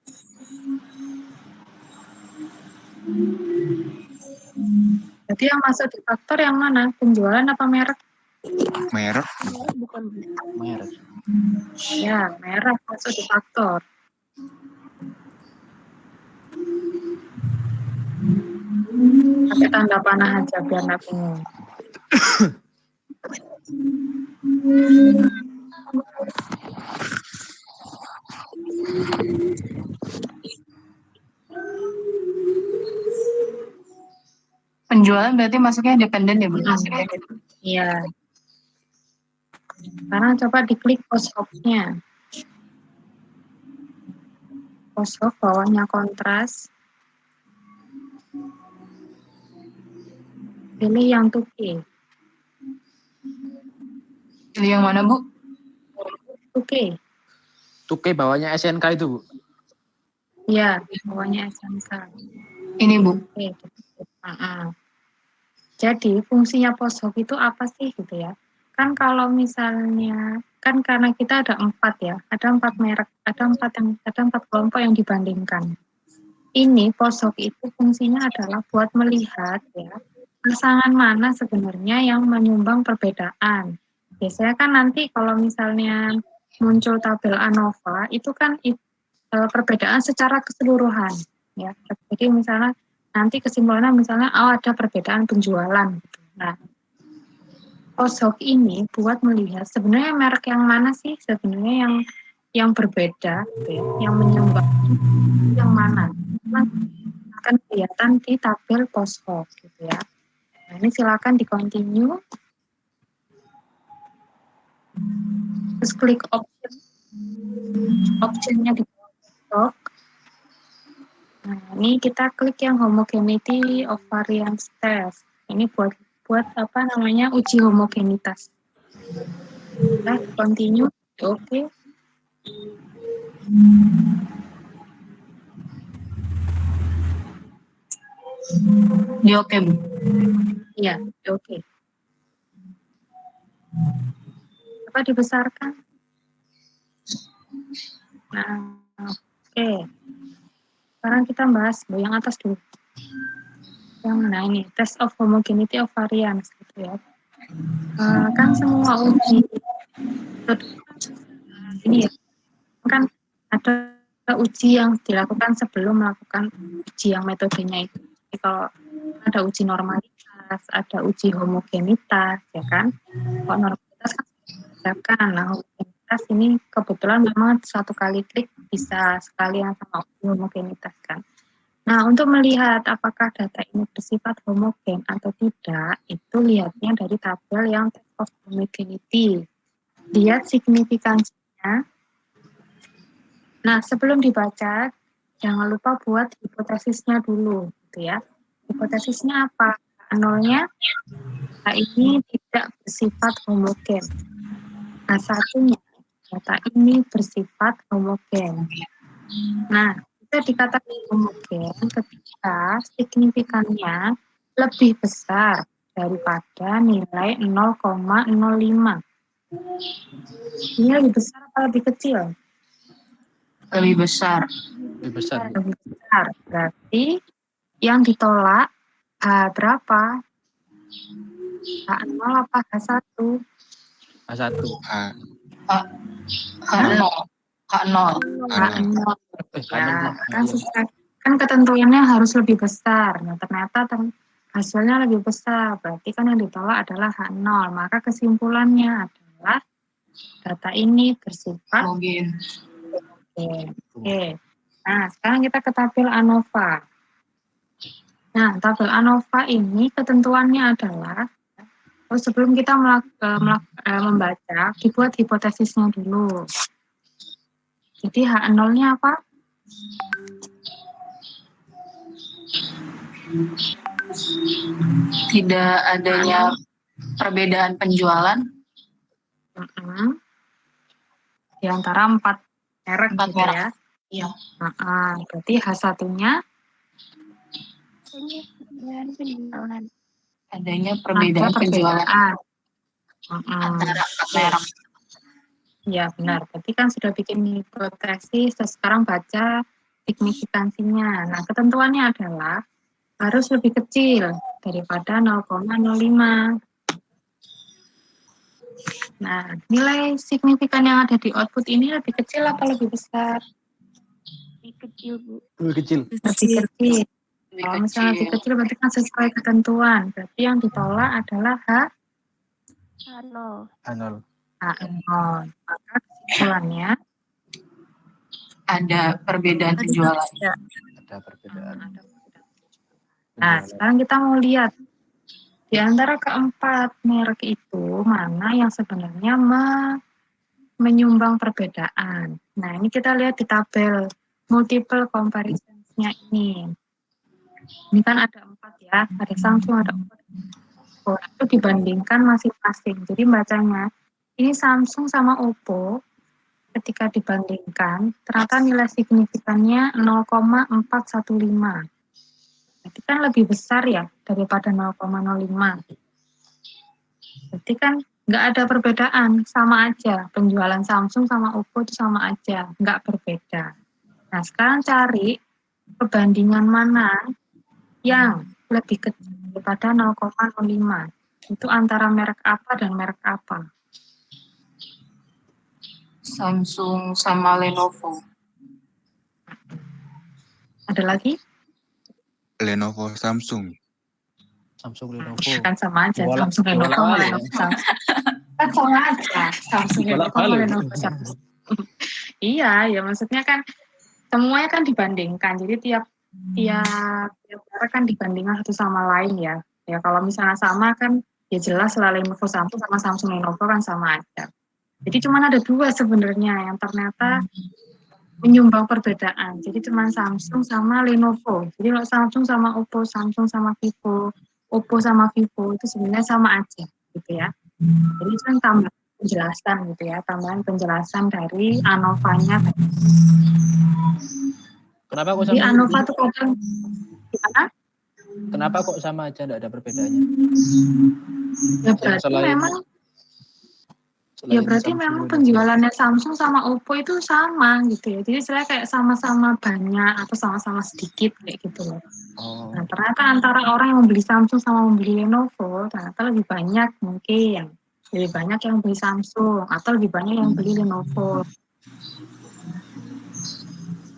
Jadi yang masuk di faktor yang mana? Penjualan apa merek? Merek. Bukan merek. Ya, merek masuk di faktor. Pakai tanda panah aja biar nggak bingung. Penjualan berarti masuknya dependen ya, Bu? Iya. Sekarang coba diklik post-op-nya. Post-op bawahnya kontras. Pilih yang 2K. Pilih yang mana, Bu? 2K. 2K bawahnya SNK itu, Bu? Iya, bawahnya SNK. Ini, Bu. Oke. Jadi fungsinya post-op itu apa sih gitu ya? Kan kalau misalnya, kan karena kita ada 4 ya, ada 4 merek, ada 4 kelompok yang dibandingkan. Ini post-op itu fungsinya adalah buat melihat ya, pasangan mana sebenarnya yang menyumbang perbedaan. Biasanya kan nanti kalau misalnya muncul tabel ANOVA, itu kan perbedaan secara keseluruhan. Ya. Jadi misalnya nanti kesimpulannya misalnya ada perbedaan penjualan. Nah, post-hoc ini buat melihat sebenarnya merek yang mana sih sebenarnya yang berbeda, gitu ya, yang menyumbang yang mana. Nah, akan kelihatan di tabel post-hoc gitu ya. Nah, ini silakan di continue. Terus klik optionnya di post-hoc. Nah, ini kita klik yang homogeneity of variance test. Ini buat apa namanya uji homogenitas. Nah, continue, oke. Di oke, Bu. Iya, oke. Apa dibesarkan? Nah, oke. Sekarang kita bahas yang atas dulu. Yang mana ini? Test of homogeneity of variance gitu ya. Kan semua uji ini ya, kan ada uji yang dilakukan sebelum melakukan uji yang metodenya itu. Jadi kalau ada uji normalitas, ada uji homogenitas, ya kan? Kalau normalitas kan dilakukan, nah homogenitas ini kebetulan memang satu kali klik bisa sekalian sama uji homogenitas kan. Nah, untuk melihat apakah data ini bersifat homogen atau tidak, itu lihatnya dari tabel yang test of homogeneity. Lihat signifikansinya. Nah, sebelum dibaca, jangan lupa buat hipotesisnya dulu, gitu ya. Hipotesisnya apa? Nolnya, data ini tidak bersifat homogen. Nah, satunya, data ini bersifat homogen. Nah, itu dikatakan homogen ketika signifikannya lebih besar daripada nilai 0,05. Ini lebih besar apa lebih kecil? Lebih besar. Lebih besar. Lebih besar. Berarti yang ditolak H berapa? H0 apa H1? H1. H0. H0. H0. Ya, kan Iya. sesuai, kan ketentuannya harus lebih besar. Nah, ternyata hasilnya lebih besar. Berarti kan yang ditolak adalah H0. Maka kesimpulannya adalah data ini bersifat Homogen. Oke. Nah, sekarang kita ke tabel ANOVA. Nah, tabel ANOVA ini ketentuannya adalah sebelum kita membaca, dibuat hipotesisnya dulu. Jadi H0-nya apa? Tidak adanya perbedaan penjualan. Di antara 4 merek Empat gitu merek. ya. Iya. Berarti H1-nya Adanya perbedaan penjualan antara merek. Ya benar, berarti kan sudah bikin hipotesis, terus sekarang baca signifikansinya. Nah, ketentuannya adalah harus lebih kecil daripada 0,05. Nah, nilai signifikan yang ada di output ini lebih kecil apa lebih besar? Lebih kecil, Bu. Lebih kecil. Lebih kecil. Kalau misalnya lebih kecil berarti kan sesuai ketentuan. Berarti yang ditolak adalah H0. H0. Maka kesimpulannya ada perbedaan penjualan. Ada perbedaan. Nah, sekarang kita mau lihat di antara keempat merek itu mana yang sebenarnya menyumbang perbedaan. Nah, ini kita lihat di tabel multiple comparison-nya ini. Ini kan ada 4 ya, ada Samsung, ada Oppo. Itu dibandingkan masing-masing. Jadi bacanya, ini Samsung sama Oppo ketika dibandingkan, ternyata nilai signifikannya 0,415. Berarti kan lebih besar ya daripada 0,05. Berarti kan nggak ada perbedaan, sama aja. Penjualan Samsung sama Oppo itu sama aja, nggak berbeda. Nah, sekarang cari perbandingan mana yang lebih kecil daripada 0,05. Itu antara merek apa dan merek apa? Samsung sama Lenovo. Ada lagi? Lenovo Samsung. Samsung Lenovo. Kan sama aja, Bolak, Samsung Lenovo sama bolak-balik Lenovo Samsung. Kan sama aja, Samsung Lenovo sama Lenovo Samsung. Iya, ya maksudnya kan semuanya kan dibandingkan. Jadi tiap merek kan dibandingkan satu sama lain ya. Ya kalau misalnya sama kan ya jelas lah Lenovo Samsung sama Samsung Lenovo kan sama aja. Jadi cuma ada 2 sebenarnya yang ternyata menyumbang perbedaan. Jadi cuma Samsung sama Lenovo. Jadi kalau Samsung sama Oppo, Samsung sama Vivo, Oppo sama Vivo itu sebenarnya sama aja gitu ya. Jadi itu kan tambah penjelasan gitu ya, tambahan penjelasan dari ANOVA-nya. Kenapa kok Jadi sama? ANOVA itu kadang gimana? Kenapa kok sama aja, tidak ada perbedaannya? Ya berarti memang Ya selain berarti Samsung, memang Lenovo? penjualannya Samsung sama Oppo itu sama gitu ya. Jadi saya kayak sama-sama banyak atau sama-sama sedikit kayak gitu loh. Oh, Nah, ternyata antara orang yang membeli Samsung sama membeli Lenovo, ternyata lebih banyak mungkin. Lebih banyak yang beli Samsung atau lebih banyak yang beli Lenovo.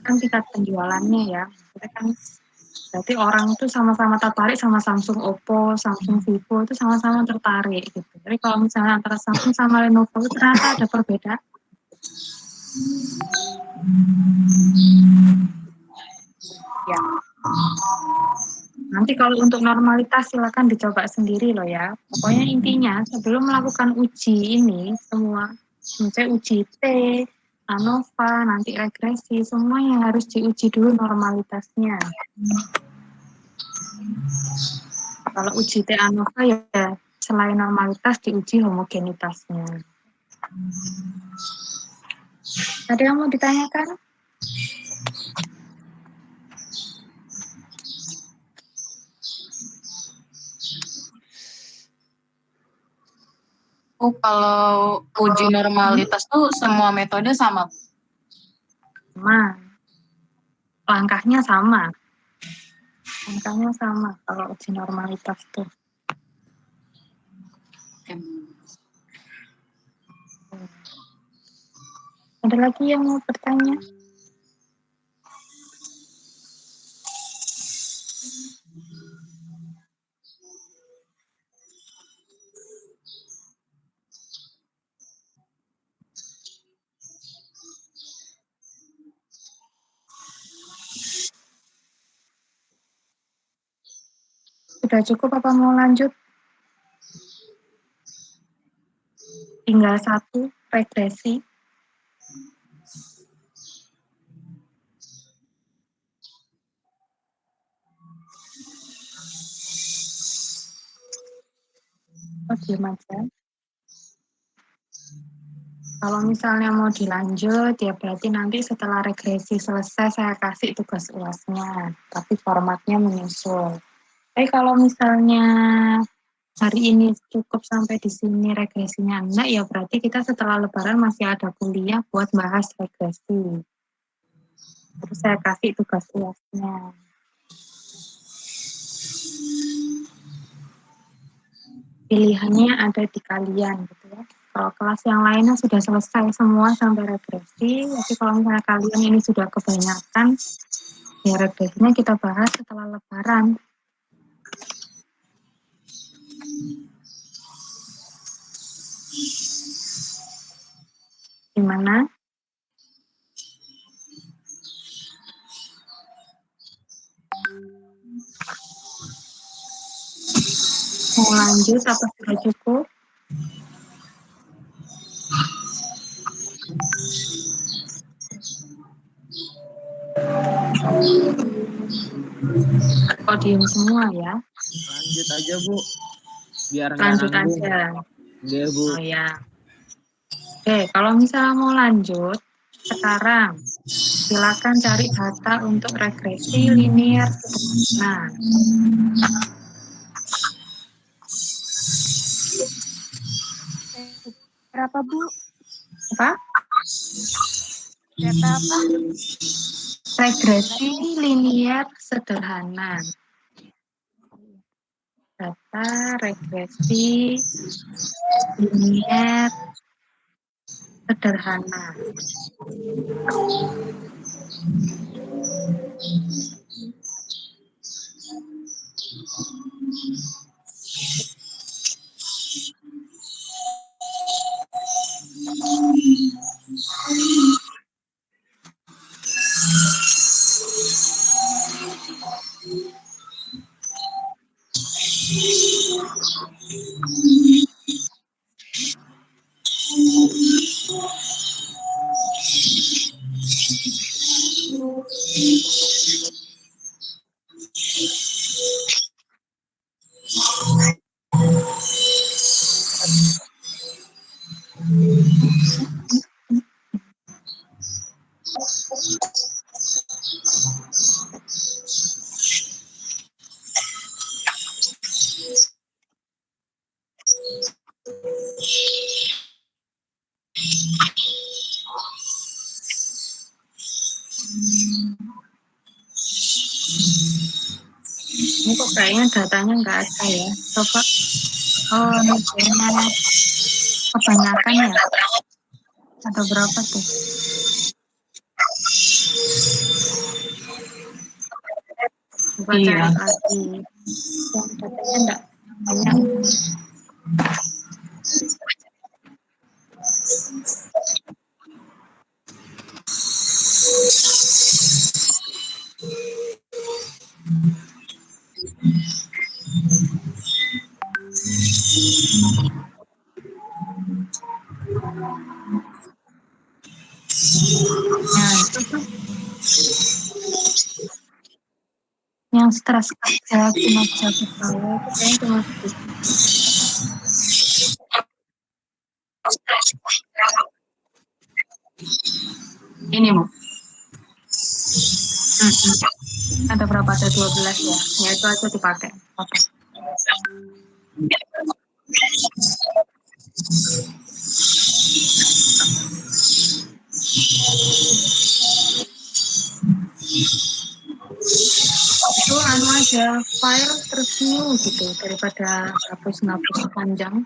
Kan tingkat penjualannya ya. Maksudnya kan berarti orang itu sama-sama tertarik sama Samsung, Oppo, Samsung, Vivo itu sama-sama tertarik gitu. Jadi kalau misalnya antara Samsung sama Lenovo itu ternyata ada perbedaan. Ya. Nanti kalau untuk normalitas silakan dicoba sendiri loh ya. Pokoknya intinya sebelum melakukan uji ini semua, misalnya uji T, ANOVA, nanti regresi, semuanya harus diuji dulu normalitasnya. Kalau uji T ANOVA ya selain normalitas diuji homogenitasnya. Ada yang mau ditanyakan? Kalau uji normalitas tuh semua metode sama. Sama. Langkahnya sama. Langkahnya sama kalau uji normalitas tuh. Ada lagi yang mau bertanya? Sudah cukup apa mau lanjut? Tinggal satu, regresi. Oh, diam aja. Kalau misalnya mau dilanjut, ya berarti nanti setelah regresi selesai saya kasih tugas UASnya. Tapi formatnya menyusul. Tapi kalau misalnya hari ini cukup sampai di sini regresinya enggak, ya berarti kita setelah lebaran masih ada kuliah buat bahas regresi. Terus saya kasih tugas UASnya. Pilihannya ada di kalian gitu ya. Kalau kelas yang lainnya sudah selesai semua sampai regresi, tapi kalau misalnya kalian ini sudah kebanyakan, ya regresinya kita bahas setelah lebaran. Gimana? Mau lanjut apa sudah cukup? Kok diem semua ya? lanjut aja Bu, biar nggak Lanjut nanggung. aja. Iya Bu. Oh ya. Oke, kalau misalnya mau lanjut, sekarang silakan cari data untuk regresi linear sederhana. Berapa Bu? Apa? Data apa? Regresi linear sederhana. Data regresi linear sederhana. Kayaknya datanya nggak ada ya. Coba, oh nilainya kebanyakan ya. Ada berapa tuh? Coba Iya. cari lagi. Yang datanya enggak banyak. Nah, itu tuh yang stres kerja, kinerja pegawai itu kayaknya cuma sedikit. Ini Bu. Ada berapa? Ada 12 ya. Ya itu aja dipakai. Oke. Itu anu aja file terus new gitu daripada hapus panjang.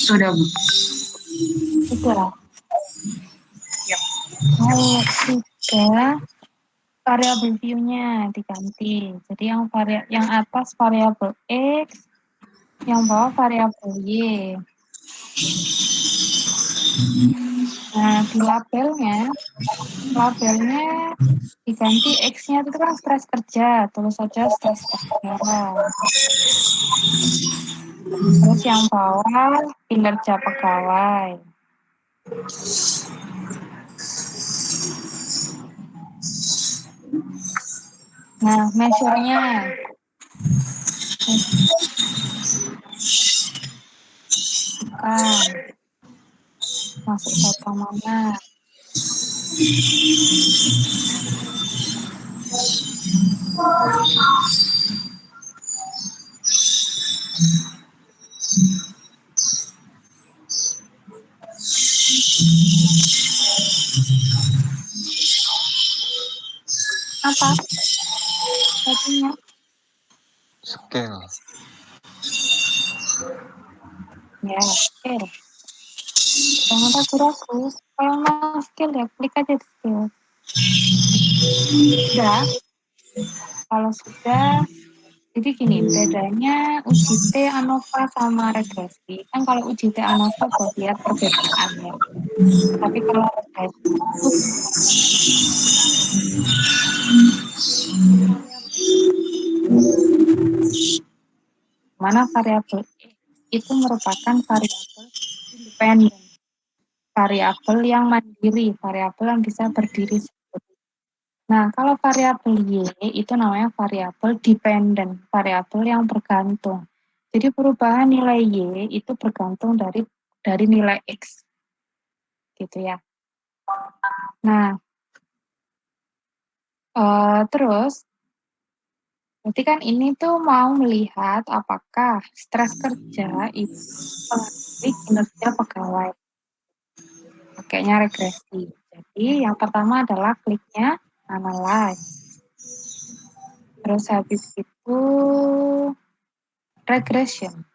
Sudah Bu. Sudah. Oh, sudah. Variabel view-nya diganti. Jadi yang atas variabel X, yang bawah variabel Y. Nah, di labelnya diganti X-nya itu kan stres kerja, tulis saja stres kerja. Terus yang bawah kinerja pegawai. Nah, measure-nya bukan masuk data mana? Apa? Tadinya Scale. ya, skill. Jangan ragu-ragu. Kalau mau skill ya klik aja di skill. Sudah. Kalau sudah, jadi gini, bedanya UJT ANOVA sama regresi. Kan kalau UJT ANOVA buat lihat perbedaannya. Tapi kalau regresi mana variabel X itu merupakan variabel independen. Variabel yang mandiri, variabel yang bisa berdiri sendiri. Nah, kalau variabel Y itu namanya variabel dependen, variabel yang bergantung. Jadi perubahan nilai Y itu bergantung dari nilai X. Gitu ya. Nah, terus berarti kan ini tuh mau melihat apakah stres kerja itu mempengaruhi kinerja pegawai. Pakainya regresi. Jadi yang pertama adalah kliknya analyze. Terus habis itu regression.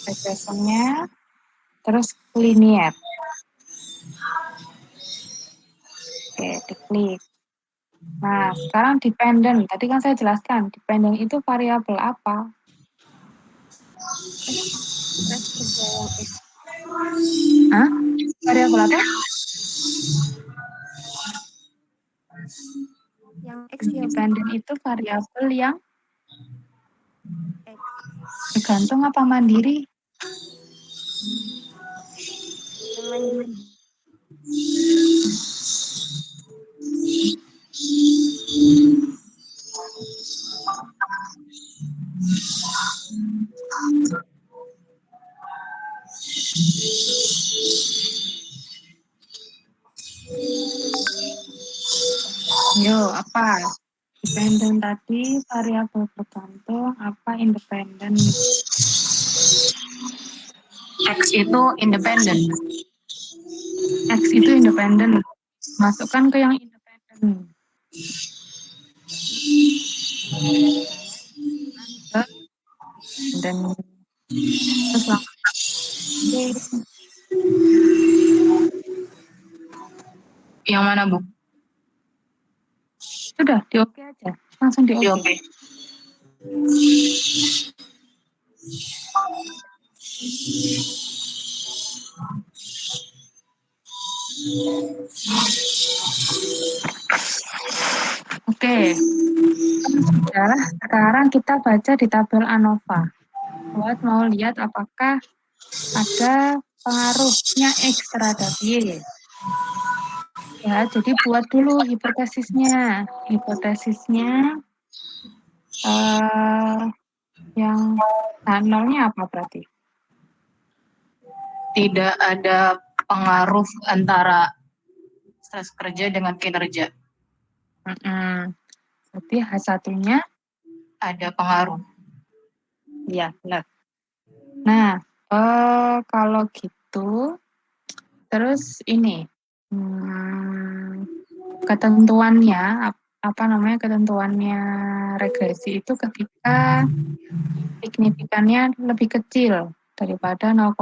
Regressionnya terus linear. Oke, diklik. Nah, sekarang dependent. Tadi kan saya jelaskan, dependent itu variabel apa? Hah? Variabel apa? Yang X ya. Dependent itu variabel yang tergantung apa mandiri? Yang mandiri. Yo, apa? Dependent tadi variabel tergantung, apa independen? X itu independen. X itu independen. Masukkan ke yang independen. Dan terus langsung Yang mana, Bu? sudah di oke aja, langsung di Di oke. oke. Oke. Sudah, sekarang kita baca di tabel ANOVA. Buat mau lihat apakah ada pengaruhnya X terhadap Y. Ya, jadi buat dulu hipotesisnya. Hipotesisnya yang nolnya apa berarti? Tidak ada pengaruh antara stres kerja dengan kinerja. Berarti H1-nya ada pengaruh. Iya, benar. Nah, kalau gitu, terus ini ketentuannya apa namanya ketentuannya regresi itu ketika signifikannya lebih kecil daripada 0,05.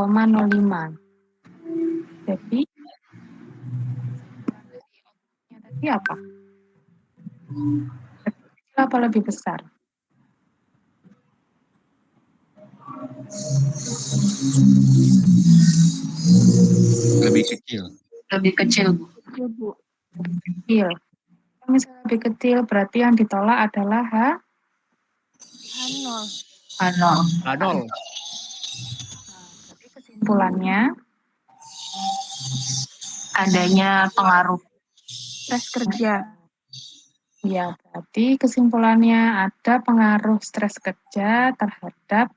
Jadi tadi apa? Lebih kecil apa lebih besar? Lebih kecil. Lebih kecil, Bu. Kecil, Bu. Lebih kecil. Kalau misalnya lebih kecil berarti yang ditolak adalah H0. H0. Jadi kesimpulannya adanya pengaruh Stres kerja. ya, berarti kesimpulannya ada pengaruh stres kerja terhadap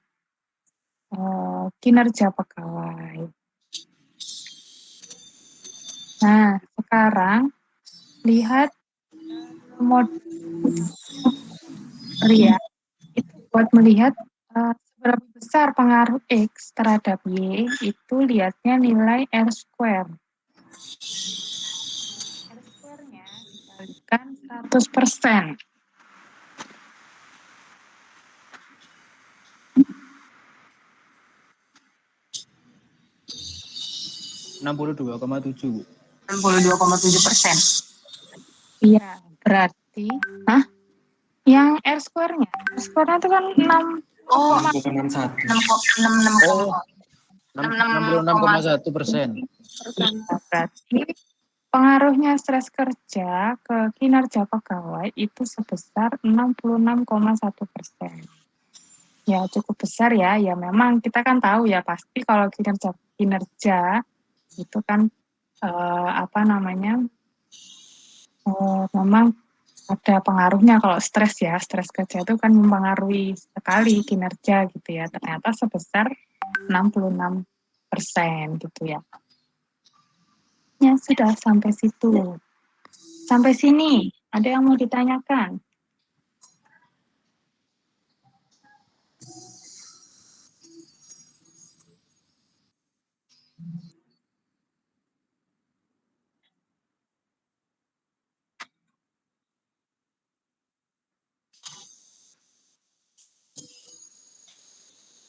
kinerja pegawai. Nah, sekarang lihat model ya, itu buat melihat seberapa besar pengaruh X terhadap Y, itu lihatnya nilai R square. R square-nya dikalikan 100%. 62,7, Bu. 62,7%. Iya, berarti, yang R square-nya? R square-nya itu kan 6. Oh, 6,61. 66,1%. Berarti pengaruhnya stres kerja ke kinerja pegawai itu sebesar 66,1%. Ya cukup besar ya. Ya memang kita kan tahu ya pasti kalau kinerja itu kan memang ada pengaruhnya kalau stres ya. Stres kerja itu kan mempengaruhi sekali kinerja gitu ya. Ternyata sebesar 66% gitu ya. Ya sudah sampai situ. Sampai sini, ada yang mau ditanyakan?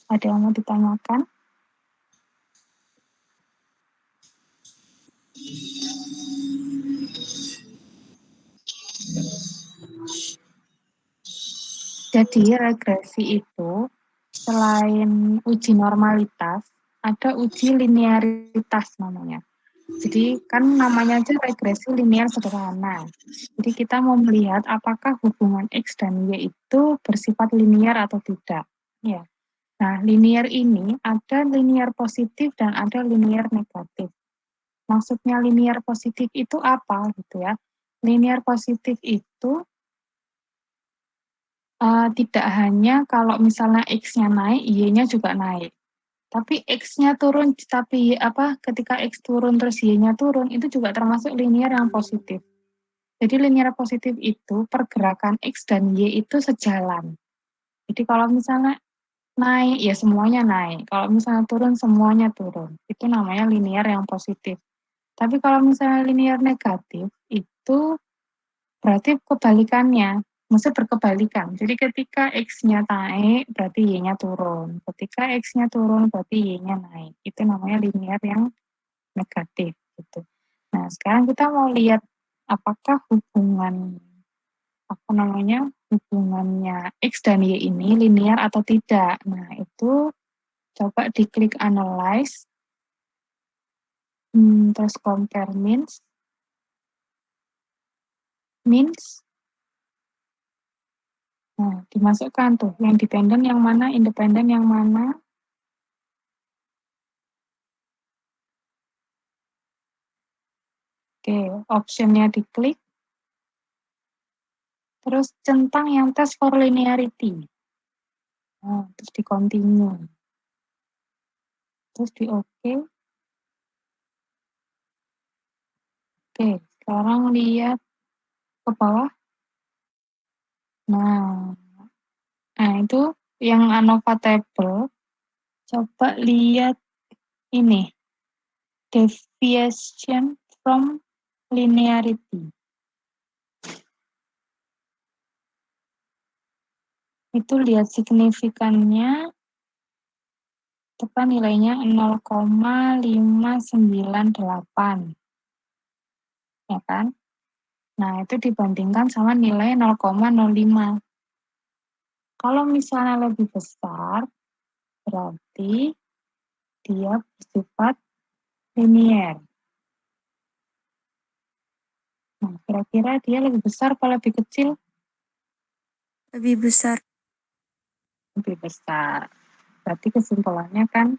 Ada yang mau ditanyakan? Jadi regresi itu selain uji normalitas, ada uji linearitas namanya. Jadi kan namanya aja regresi linear sederhana. Jadi kita mau melihat apakah hubungan X dan Y itu bersifat linear atau tidak. Ya. Nah, linear ini ada linear positif dan ada linear negatif. Maksudnya linear positif itu apa gitu ya? Linear positif itu tidak hanya kalau misalnya X-nya naik, Y-nya juga naik. Tapi X-nya turun, tapi ketika X turun terus Y-nya turun, itu juga termasuk linear yang positif. Jadi linear positif itu pergerakan X dan Y itu sejalan. Jadi kalau misalnya naik, ya semuanya naik. Kalau misalnya turun, semuanya turun. Itu namanya linear yang positif. Tapi kalau misalnya linear negatif, itu berarti kebalikannya. Maksudnya berkebalikan. Jadi ketika X-nya naik, berarti Y-nya turun. Ketika X-nya turun, berarti Y-nya naik. Itu namanya linear yang negatif. Gitu. Nah, sekarang kita mau lihat apakah hubungannya X dan Y ini linear atau tidak. Nah, itu coba diklik analyze, terus compare means, nah, dimasukkan tuh, yang dependen yang mana, independen yang mana. Oke, optionnya diklik. Terus centang yang test for linearity. Nah, terus di continue. Terus di OK. Oke, sekarang lihat ke bawah. Nah itu yang ANOVA table. Coba lihat ini. Deviation from linearity. Itu lihat signifikannya, tekan nilainya 0,598. Ya kan? Nah, itu dibandingkan sama nilai 0,05. Kalau misalnya lebih besar, berarti dia bersifat linear. Nah, kira-kira dia lebih besar atau lebih kecil? Lebih besar. Lebih besar. Berarti kesimpulannya kan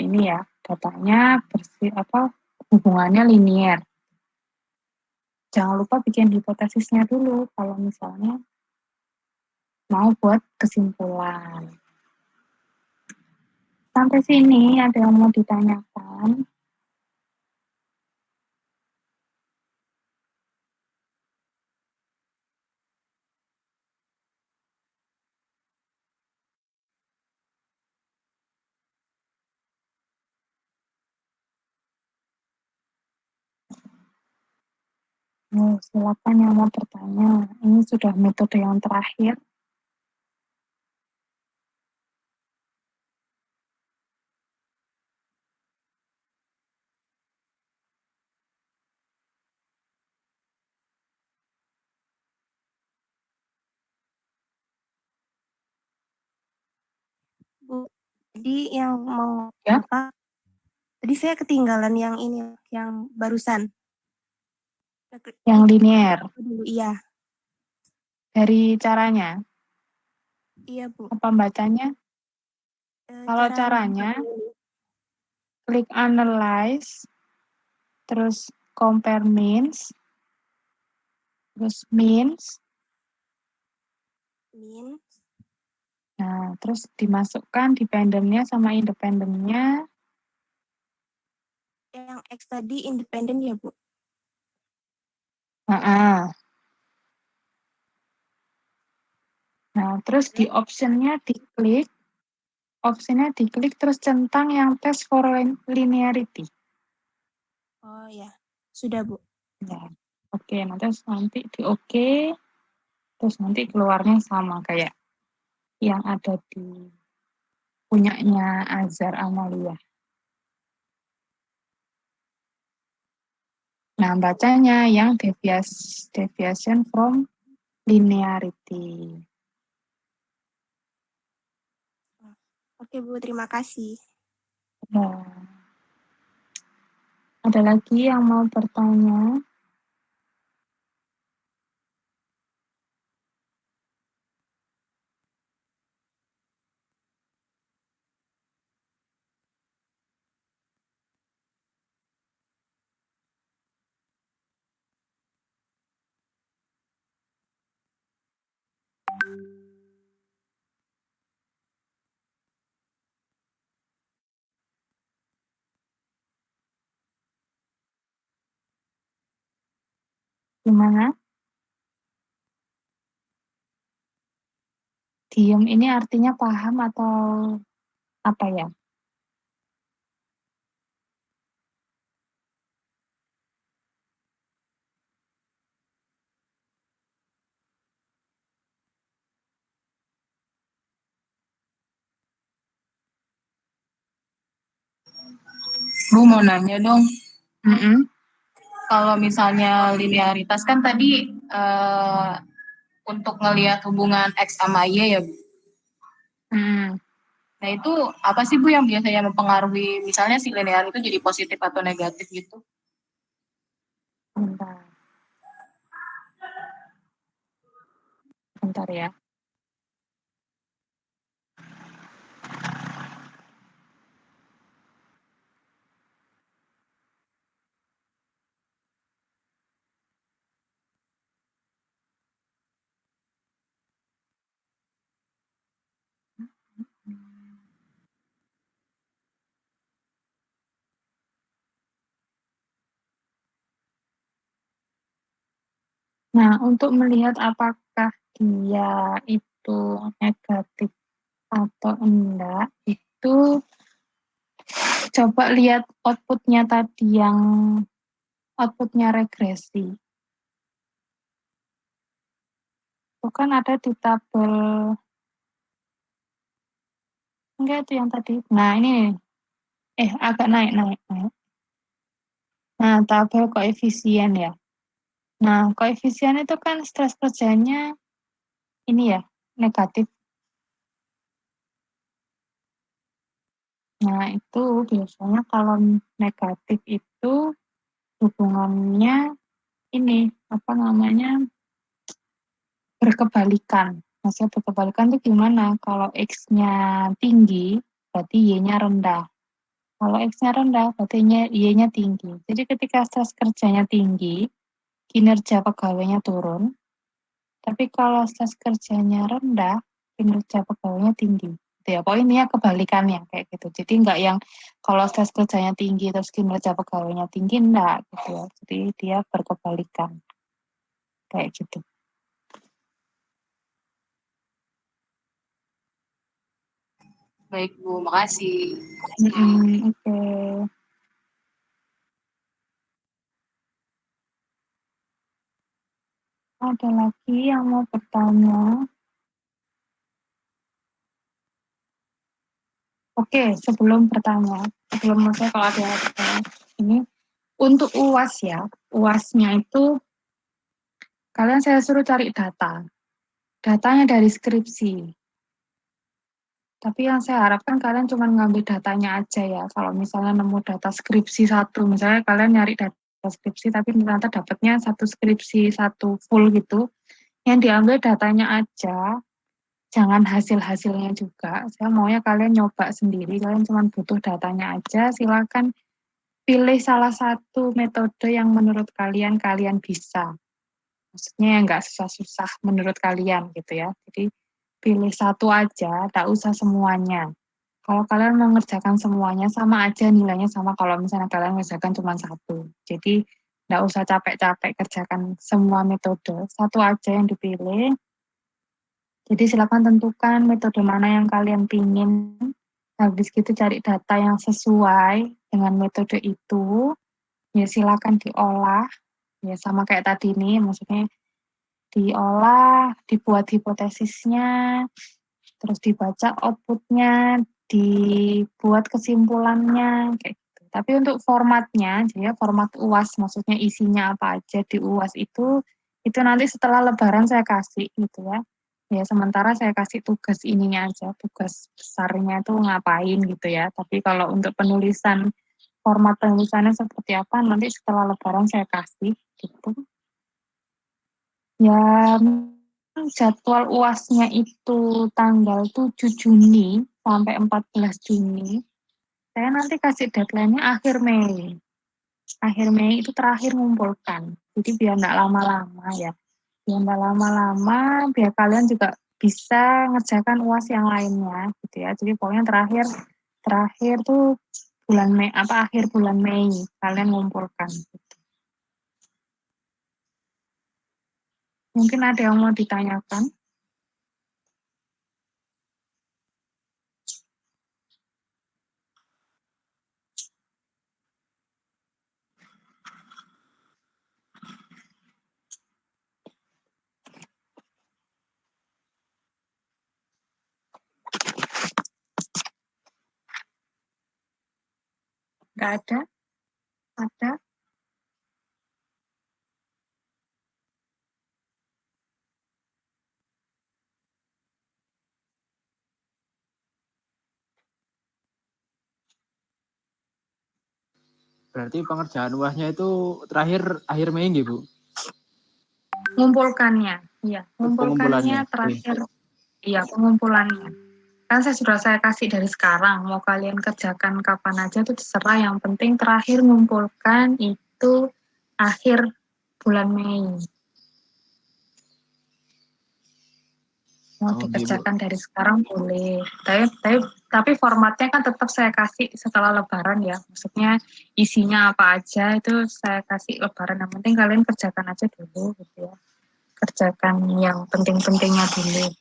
ini ya, datanya hubungannya linear. Jangan lupa bikin hipotesisnya dulu kalau misalnya mau buat kesimpulan. Sampai sini ada yang mau ditanyakan? Silakan yang mau bertanya. Ini sudah metode yang terakhir. Bu, jadi yang mau Ya? tadi saya ketinggalan yang ini, yang barusan. Yang linear. Iya. Dari caranya? Iya, Bu. Apa bacanya? Kalau caranya, klik analyze, terus compare means, terus means. Nah, terus dimasukkan dependennya sama independennya. Yang X tadi independen ya, Bu? Nah, terus di optionnya diklik terus centang yang test for linearity. Oh ya, sudah Bu. Ya, oke. Nanti di oke, terus nanti keluarnya sama kayak yang ada di punyanya Azhar Amalia. Nah, bacanya yang deviation from linearity. Oke Bu, terima kasih. Nah, ada lagi yang mau bertanya? Gimana? Diem ini artinya paham atau apa ya? Bu mau nanya dong. Kalau misalnya linearitas kan tadi untuk ngelihat hubungan X sama Y ya, Bu. Nah itu apa sih Bu yang biasanya mempengaruhi misalnya si linear itu jadi positif atau negatif gitu? Bentar ya. Nah, untuk melihat apakah dia itu negatif atau enggak, itu coba lihat outputnya tadi yang outputnya regresi. Itu kan ada di tabel, enggak itu yang tadi. Nah, ini agak naik. Nah, tabel koefisien ya. Nah, koefisien itu kan stres kerjanya ini ya, negatif. Nah, itu biasanya kalau negatif itu hubungannya ini, apa namanya, berkebalikan. Maksudnya berkebalikan itu gimana? Kalau X-nya tinggi, berarti Y-nya rendah. Kalau X-nya rendah, berarti Y-nya tinggi. Jadi ketika stres kerjanya tinggi, kinerja pegawainya turun. Tapi kalau stres kerjanya rendah, kinerja pegawainya tinggi. Gitu ya. Pokoknya intinya kebalikannya kayak gitu. Jadi enggak yang kalau stres kerjanya tinggi terus kinerja pegawainya tinggi, enggak gitu ya. Jadi dia berkebalikan. Kayak gitu. Baik Bu, makasih. Oke. Ada lagi yang mau bertanya? Oke, sebelum bertanya, sebelum saya kalau ada pertanyaan ini, untuk UAS ya, UASnya itu kalian saya suruh cari data. Datanya dari skripsi. Tapi yang saya harapkan kalian cuma ngambil datanya aja ya. Kalau misalnya nemu data skripsi satu, misalnya kalian nyari data skripsi tapi ternyata dapatnya satu skripsi satu full gitu, yang diambil datanya aja, jangan hasil-hasilnya juga. Saya maunya kalian nyoba sendiri, kalian cuma butuh datanya aja, silakan pilih salah satu metode yang menurut kalian bisa. Maksudnya yang nggak susah-susah menurut kalian gitu ya. Jadi pilih satu aja, tak usah semuanya. Kalau kalian mengerjakan semuanya sama aja nilainya sama kalau misalnya kalian mengerjakan cuma satu. Jadi nggak usah capek-capek kerjakan semua metode, satu aja yang dipilih. Jadi silakan tentukan metode mana yang kalian pingin. Habis gitu cari data yang sesuai dengan metode itu. Ya silakan diolah. Ya sama kayak tadi nih, maksudnya diolah, dibuat hipotesisnya, terus dibaca outputnya, dibuat kesimpulannya, kayak gitu. Tapi untuk formatnya, jadi format UAS, maksudnya isinya apa aja di UAS itu nanti setelah Lebaran saya kasih gitu ya. Ya sementara saya kasih tugas ininya aja, tugas besarnya itu ngapain gitu ya. Tapi kalau untuk penulisan, format penulisannya seperti apa, nanti setelah Lebaran saya kasih gitu. Ya, jadwal UASnya itu tanggal 7 Juni sampai 14 Juni. Saya nanti kasih deadline-nya akhir Mei. Akhir Mei itu terakhir ngumpulkan. Jadi biar nggak lama-lama ya. Biar nggak lama-lama, biar kalian juga bisa ngerjakan UAS yang lainnya gitu ya. Jadi pokoknya terakhir tuh bulan Mei, akhir bulan Mei kalian ngumpulkan gitu. Mungkin ada yang mau ditanyakan? Nggak ada? Ada? Berarti pengerjaan UASnya itu terakhir akhir Mei nggih, Bu? Ngumpulkannya, iya. Pengumpulannya. Ngumpulkannya terakhir, iya pengumpulannya. Kan saya kasih dari sekarang, mau kalian kerjakan kapan aja itu terserah, yang penting terakhir ngumpulkan itu akhir bulan Mei. Mau dikerjakan dari sekarang boleh, tapi formatnya kan tetap saya kasih setelah Lebaran ya, maksudnya isinya apa aja itu saya kasih Lebaran, yang penting kalian kerjakan aja dulu gitu ya, kerjakan yang penting-pentingnya dulu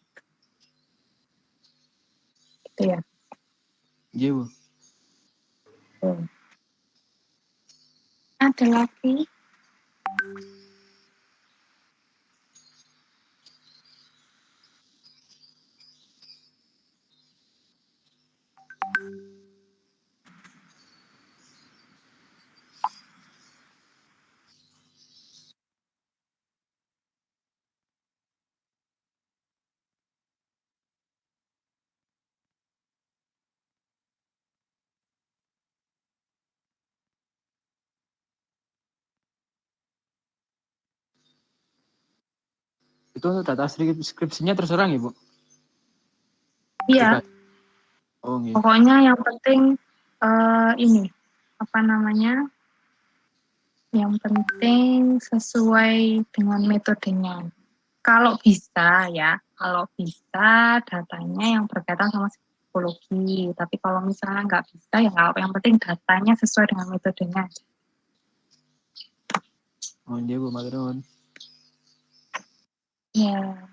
gitu ya. Iya, Bu. Ada lagi? Itu untuk data skripsinya terserah nggih, Bu? Iya. Oh, gitu. Pokoknya yang penting ini apa namanya? Yang penting sesuai dengan metodenya. Kalau bisa ya, kalau bisa datanya yang berkaitan sama psikologi. Tapi kalau misalnya nggak bisa ya nggak apa. Yang penting datanya sesuai dengan metodenya. Oh, iya, Bu, matur nuwun. Ya.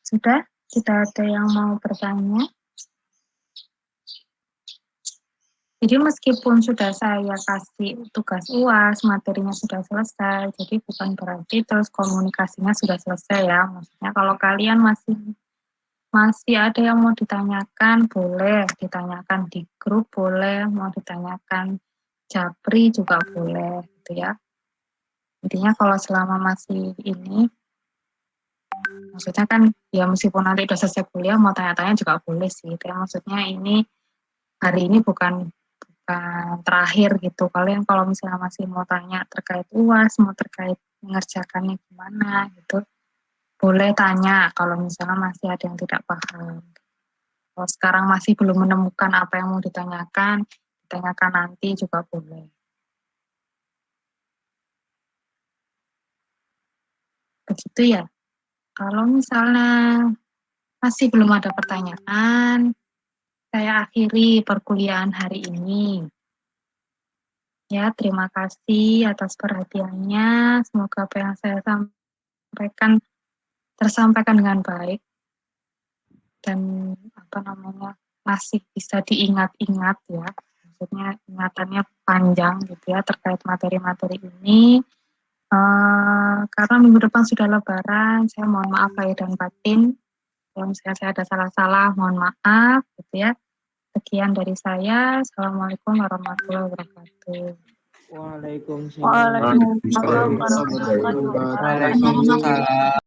Sudah? Tidak ada yang mau bertanya? Jadi meskipun sudah saya kasih tugas UAS, materinya sudah selesai, jadi bukan berarti terus komunikasinya sudah selesai ya. Maksudnya kalau kalian masih ada yang mau ditanyakan, boleh ditanyakan di grup, boleh mau ditanyakan Japri juga boleh gitu ya. Intinya kalau selama masih ini, maksudnya kan ya meskipun nanti udah selesai kuliah mau tanya-tanya juga boleh sih. Gitu ya. Maksudnya ini hari ini bukan terakhir gitu. Kalian kalau misalnya masih mau tanya terkait UAS, mau terkait mengerjakannya gimana gitu, boleh tanya kalau misalnya masih ada yang tidak paham. Kalau sekarang masih belum menemukan apa yang mau ditanyakan nanti juga boleh. Begitu ya. Kalau misalnya masih belum ada pertanyaan, saya akhiri perkuliahan hari ini. Ya, terima kasih atas perhatiannya. Semoga apa yang saya sampaikan tersampaikan dengan baik dan masih bisa diingat-ingat ya. Maksudnya ingatannya panjang gitu ya terkait materi-materi ini. Karena minggu depan sudah Lebaran, saya mohon maaf lahir dan batin. Kalau misalnya saya ada salah-salah, mohon maaf gitu ya. Sekian dari saya. Assalamualaikum warahmatullahi wabarakatuh. Waalaikumsalam. Waalaikumsalam warahmatullahi wabarakatuh. Waalaikumsalam.